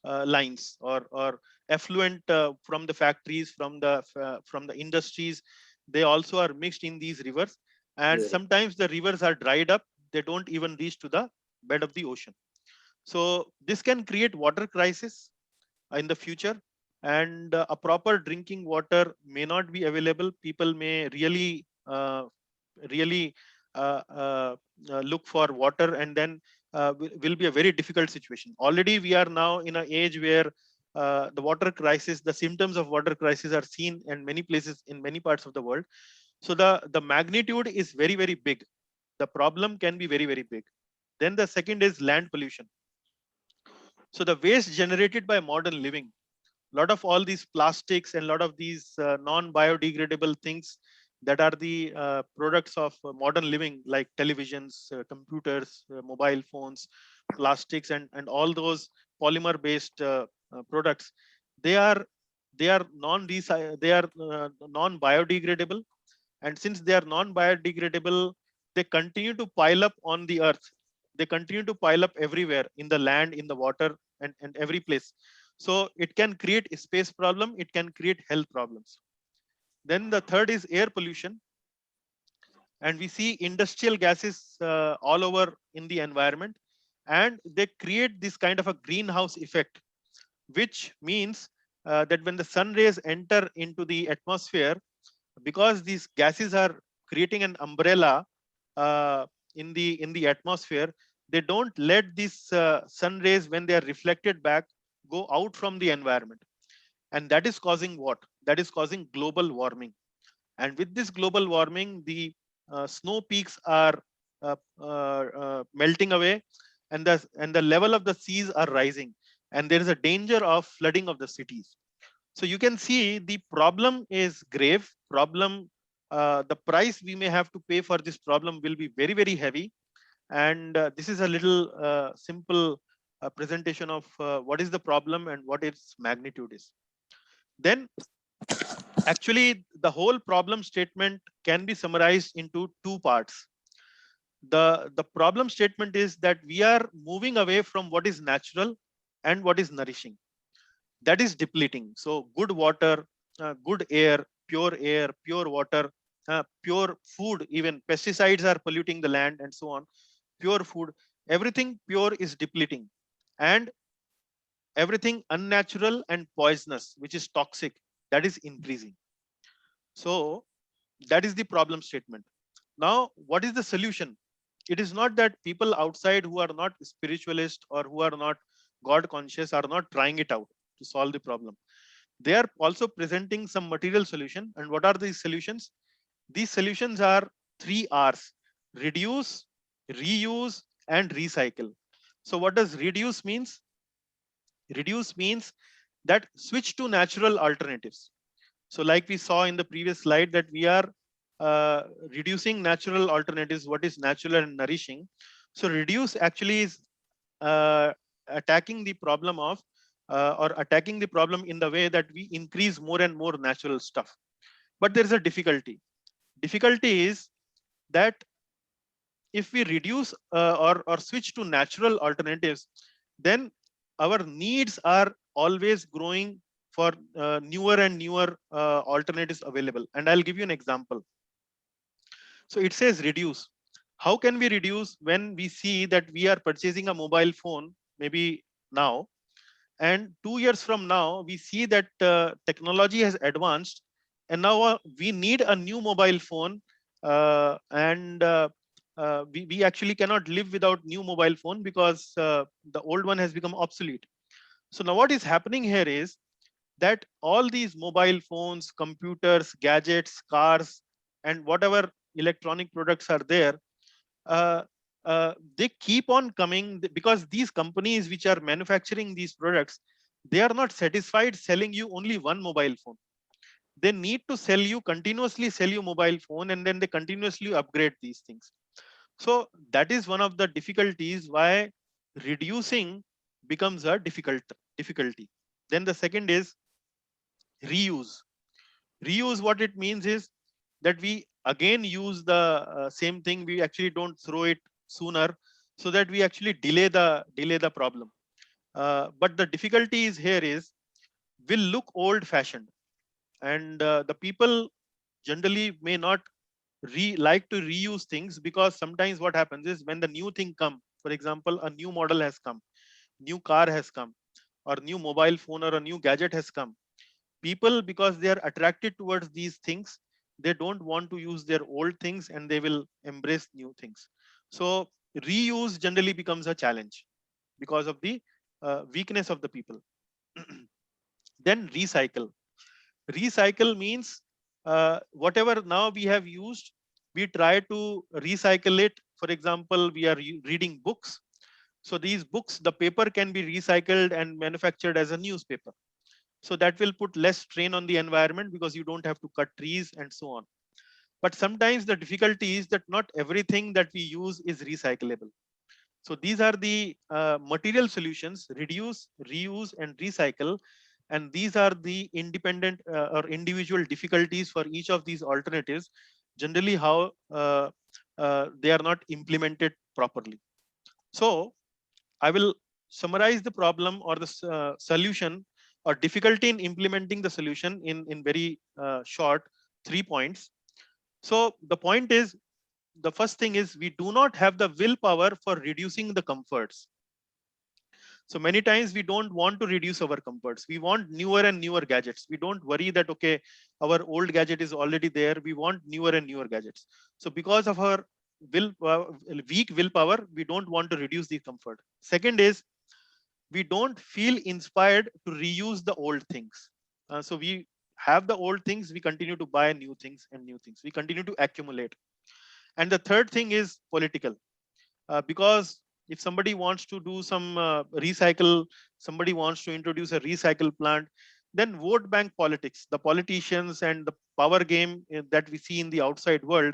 lines or effluent from the factories, from the industries. They also are mixed in these rivers, and sometimes the rivers are dried up. They don't even reach to the bed of the ocean. So this can create water crisis in the future, and a proper drinking water may not be available. People may really look for water, and then will be a very difficult situation. Already we are now in an age where the water crisis, the symptoms of water crisis are seen in many places, in many parts of the world. So the magnitude is very, very big. The problem can be very, very big. Then the second is land pollution. So the waste generated by modern living, a lot of all these plastics and a lot of these non-biodegradable things that are the products of modern living, like televisions, computers, mobile phones, plastics, and all those polymer based products, they are non-biodegradable. And since they are non-biodegradable, they continue to pile up on the earth. They continue to pile up everywhere, in the land, in the water, and every place. So it can create a space problem. It can create health problems. Then the third is air pollution. And we see industrial gases all over in the environment, and they create this kind of a greenhouse effect, which means that when the sun rays enter into the atmosphere, because these gases are creating an umbrella in the atmosphere, they don't let these sun rays, when they are reflected back, go out from the environment. And that is causing what? That is causing global warming. And with this global warming, the snow peaks are melting away, and the level of the seas are rising. And there is a danger of flooding of the cities. So you can see the problem is grave. The price we may have to pay for this problem will be very, very heavy. And this is a little simple presentation of what is the problem and what its magnitude is. Then actually the whole problem statement can be summarized into two parts. The problem statement is that we are moving away from what is natural and what is nourishing. That is depleting. So good water, good air, pure water, pure food, even pesticides are polluting the land and so on. Pure food, everything pure is depleting, and everything unnatural and poisonous, which is toxic, that is increasing. So that is the problem statement. Now, what is the solution? It is not that people outside who are not spiritualist or who are not God conscious are not trying it out to solve the problem. They are also presenting some material solution. And what are these solutions? These solutions are 3 R's: reduce, reuse, and recycle. So what does reduce means? Reduce means that switch to natural alternatives. So like we saw in the previous slide, that we are reducing natural alternatives, what is natural and nourishing. So reduce actually is attacking the problem of or attacking the problem in the way that we increase more and more natural stuff. But there is a difficulty. Difficulty is that if we reduce or switch to natural alternatives, then our needs are always growing for newer and newer alternatives available. And I'll give you an example. So it says reduce. How can we reduce when we see that we are purchasing a mobile phone maybe now, and 2 years from now we see that technology has advanced, and now we need a new mobile phone, we actually cannot live without new mobile phone because the old one has become obsolete. So now what is happening here is that all these mobile phones, computers, gadgets, cars, and whatever electronic products are there, they keep on coming because these companies which are manufacturing these products, they are not satisfied selling you only one mobile phone. They need to continuously sell you mobile phone, and then they continuously upgrade these things. So that is one of the difficulties why reducing becomes a difficulty. Then the second is reuse. Reuse, what it means is that we again use the same thing. We actually don't throw it sooner, so that we actually delay the problem. But the difficulty is here is will look old fashioned, and the people generally may not like to reuse things, because sometimes what happens is when the new thing come, for example, a new model has come, new car has come, or new mobile phone or a new gadget has come, people, because they are attracted towards these things, they don't want to use their old things and they will embrace new things. So reuse generally becomes a challenge because of the weakness of the people. Then recycle. Recycle means whatever now we have used, we try to recycle it. For example, we are reading books. So these books, the paper can be recycled and manufactured as a newspaper. So that will put less strain on the environment because you don't have to cut trees and so on. But sometimes the difficulty is that not everything that we use is recyclable. So these are the material solutions: reduce, reuse, and recycle. And these are the independent or individual difficulties for each of these alternatives, generally how they are not implemented properly. So I will summarize the problem or the solution or difficulty in implementing the solution in very short 3 points. So the point is, the first thing is we do not have the willpower for reducing the comforts. So many times we don't want to reduce our comforts. We want newer and newer gadgets. We don't worry that, okay, our old gadget is already there. We want newer and newer gadgets. So because of our weak willpower, we don't want to reduce the comfort. Second is, we don't feel inspired to reuse the old things. So we have the old things, we continue to buy new things and new things. We continue to accumulate. And the third thing is political. Because if somebody wants to do some recycle, somebody wants to introduce a recycle plant, then vote bank politics, the politicians and the power game that we see in the outside world,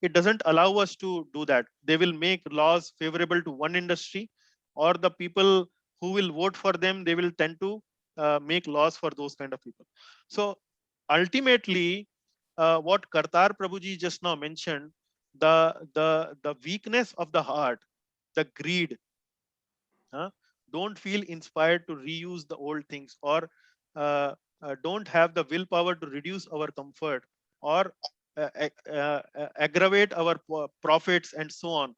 it doesn't allow us to do that. They will make laws favorable to one industry, or the people who will vote for them, they will tend to make laws for those kind of people. So ultimately, what Kartar Prabhuji just now mentioned, the weakness of the heart, the greed, don't feel inspired to reuse the old things, or don't have the willpower to reduce our comfort, or aggravate our profits and so on.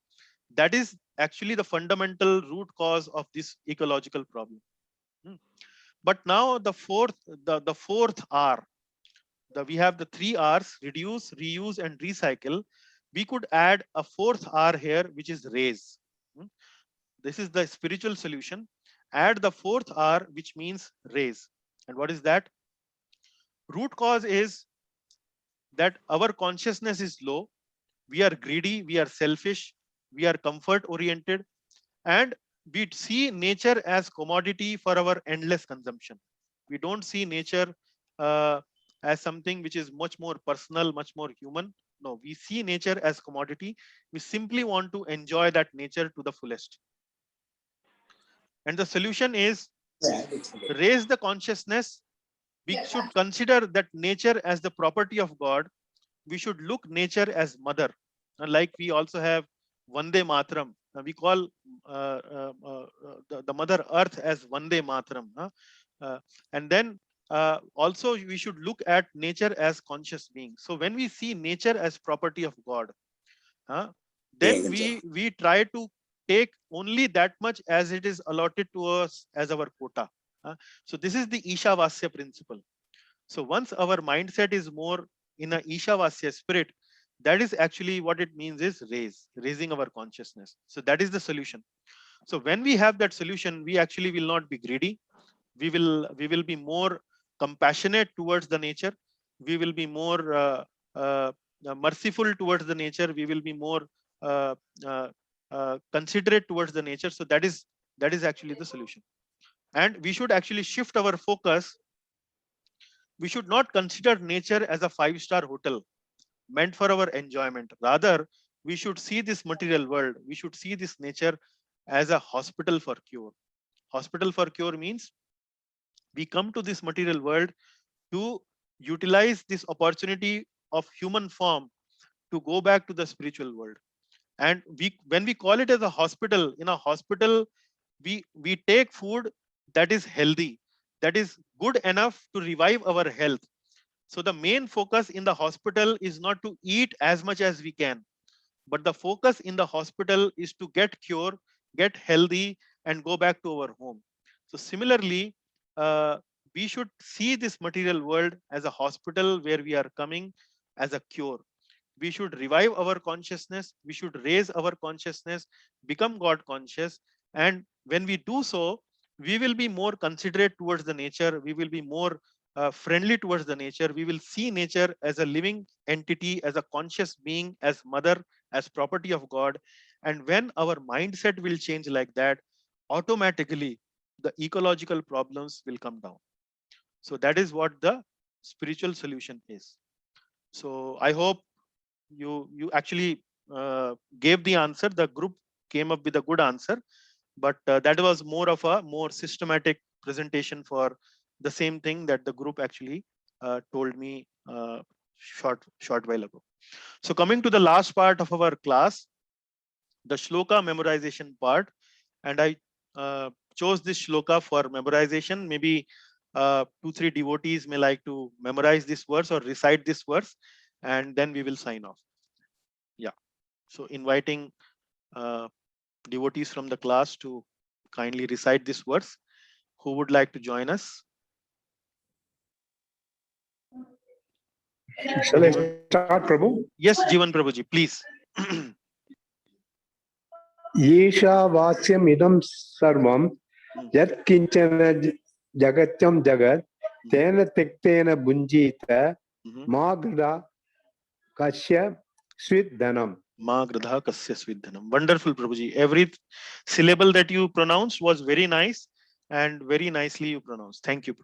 That is actually the fundamental root cause of this ecological problem. But now the fourth R, we have the 3 R's: reduce, reuse, and recycle. We could add a 4th R here, which is raise. This is the spiritual solution. Add the 4th R, which means raise. And what is that? Root cause is that our consciousness is low. We are greedy, we are selfish, we are comfort oriented, and we see nature as commodity for our endless consumption. We don't see nature as something which is much more personal, much more human. No, we see nature as commodity. We simply want to enjoy that nature to the fullest. And the solution is raise the consciousness. We should consider that nature as the property of God. We should look nature as mother. And like we also have Vande Mataram. We call the mother earth as Vande Mataram. And then also we should look at nature as conscious being. So when we see nature as property of God, then we try to take only that much as it is allotted to us as our quota. So this is the Ishavasya principle. So once our mindset is more in a Ishavasya spirit, that is actually what it means is raising our consciousness. So that is the solution. So when we have that solution, we actually will not be greedy. We will be more compassionate towards the nature. We will be more merciful towards the nature. We will be more considerate towards the nature. So that is actually the solution. And we should actually shift our focus. We should not consider nature as a 5-star hotel meant for our enjoyment. Rather, we should see this material world, we should see this nature as a hospital for cure. Hospital for cure means we come to this material world to utilize this opportunity of human form to go back to the spiritual world. And when we call it as a hospital, in a hospital, we take food that is healthy, that is good enough to revive our health. So the main focus in the hospital is not to eat as much as we can, but the focus in the hospital is to get cure, get healthy, and go back to our home. So similarly, we should see this material world as a hospital where we are coming as a cure. We should revive our consciousness. We should raise our consciousness, become God conscious. And when we do so, we will be more considerate towards the nature. We will be more friendly towards the nature. We will see nature as a living entity, as a conscious being, as mother, as property of God. And when our mindset will change like that, automatically the ecological problems will come down. So that is what the spiritual solution is. So I hope you actually gave the answer. The group came up with a good answer, but that was more of a more systematic presentation for the same thing that the group actually told me short while ago. So coming to the last part of our class, the shloka memorization part, and I chose this shloka for memorization. Maybe 2-3 devotees may like to memorize this verse or recite this verse, and then we will sign off. Yeah. So inviting devotees from the class to kindly recite this verse. Who would like to join us? Shall I start, Prabhu? Yes, Jivan Prabhuji, please. Yesha vasyam idam sarvam Yat kinchana jagatyam jagat, tena tektena bunjita, magrada kasya svidhanam. Magradha kasya svidhanam. Wonderful, Prabhuji. Every syllable that you pronounced was very nice and very nicely you pronounced. Thank you.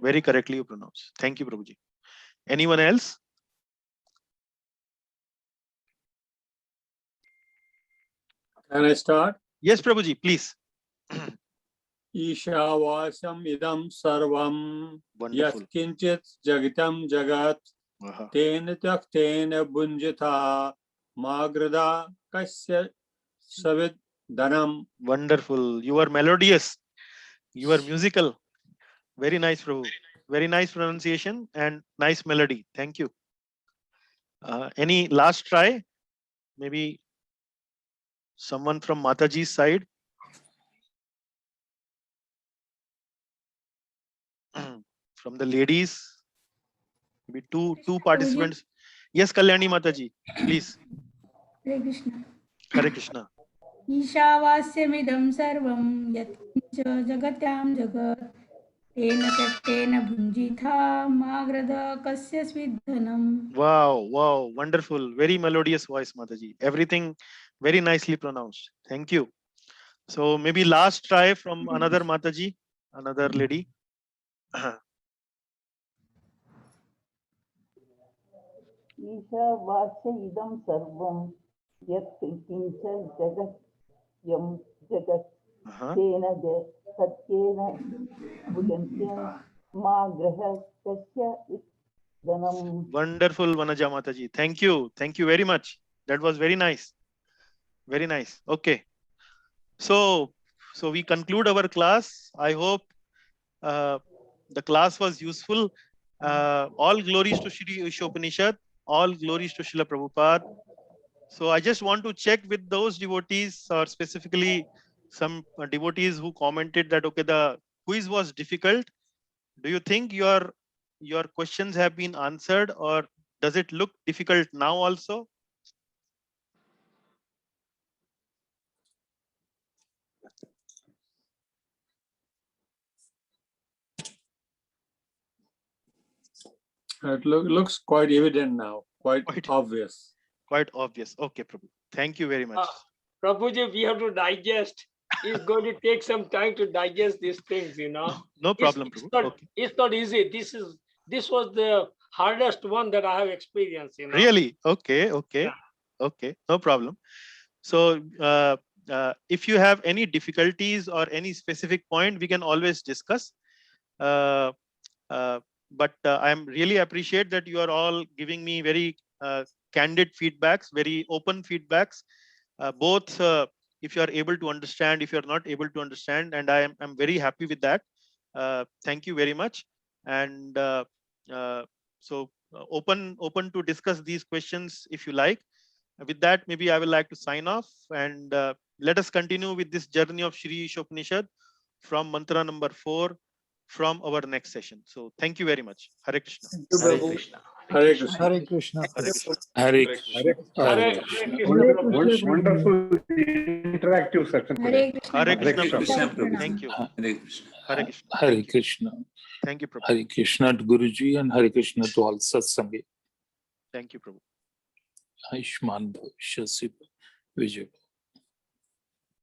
Very correctly you pronounced. Thank you, Prabhuji. Anyone else? Can I start? Yes, Prabhuji, please. Ishavasam idam sarvam Wonderful. yatkinchit jagatam jagat tena taktena bunjita magrada kasya savidhanam. Wonderful. You are melodious. You are musical. Very nice, Prabhu. Very nice pronunciation and nice melody. Thank you. Any last try? Maybe someone from Mataji's side. From the ladies. Maybe two participants. Yes, Kalyani Mataji, please. Hare Krishna. Hare Krishna. ईशावास्यमिदं सर्वं यत्किञ्च जगत्यां जगत् तेन त्यक्तेन भुञ्जीथा माग्रद कस्य स्विद्धनम्. Wow, wonderful. Very melodious voice, Mataji. Everything very nicely pronounced. Thank you. So maybe last try from another Mataji, another lady. Ishavasya इदं सर्वं यत् किञ्च जगत्यं जगत् तेन सत्येन भुजन्ते माग्रह कस्य स्विद्धनम्. Wonderful, Vanaja Mataji. Thank you. Thank you very much. That was very nice. Very nice. Okay. So we conclude our class. I hope the class was useful. All glories to Shri Ishopanishad. All glories to Srila Prabhupada. So I just want to check with those devotees, or specifically some devotees who commented that, okay, the quiz was difficult. Do you think your questions have been answered, or does it look difficult now also? It looks quite evident now, quite obvious. Quite obvious. Okay, Prabhu. Thank you very much. Prabhuji, we have to digest. It's going to take some time to digest these things, you know. No problem, Prabhu. It's not easy. This was the hardest one that I have experienced, you know. Really? Okay. Yeah. Okay. No problem. So if you have any difficulties or any specific point, we can always discuss. But I am really appreciate that you are all giving me very candid feedbacks, very open feedbacks, both if you are able to understand, if you are not able to understand, and I'm very happy with that. Thank you very much. And so open to discuss these questions if you like. With that, maybe I would like to sign off, and let us continue with this journey of Shri Ishopanishad from mantra number 4 from our next session. So thank you very much. Hare Krishna. Hare Krishna. Hare Krishna. Hare Krishna. Hare Krishna. Wonderful interactive session. Hare Krishna. Krishna. Thank you. Hare Krishna. Hare Krishna. Thank you, Prabhu. Hare Krishna to Guruji and Hare Krishna to all Satsangi. Thank you, Prabhu. Aishman Bhavishya Vijay.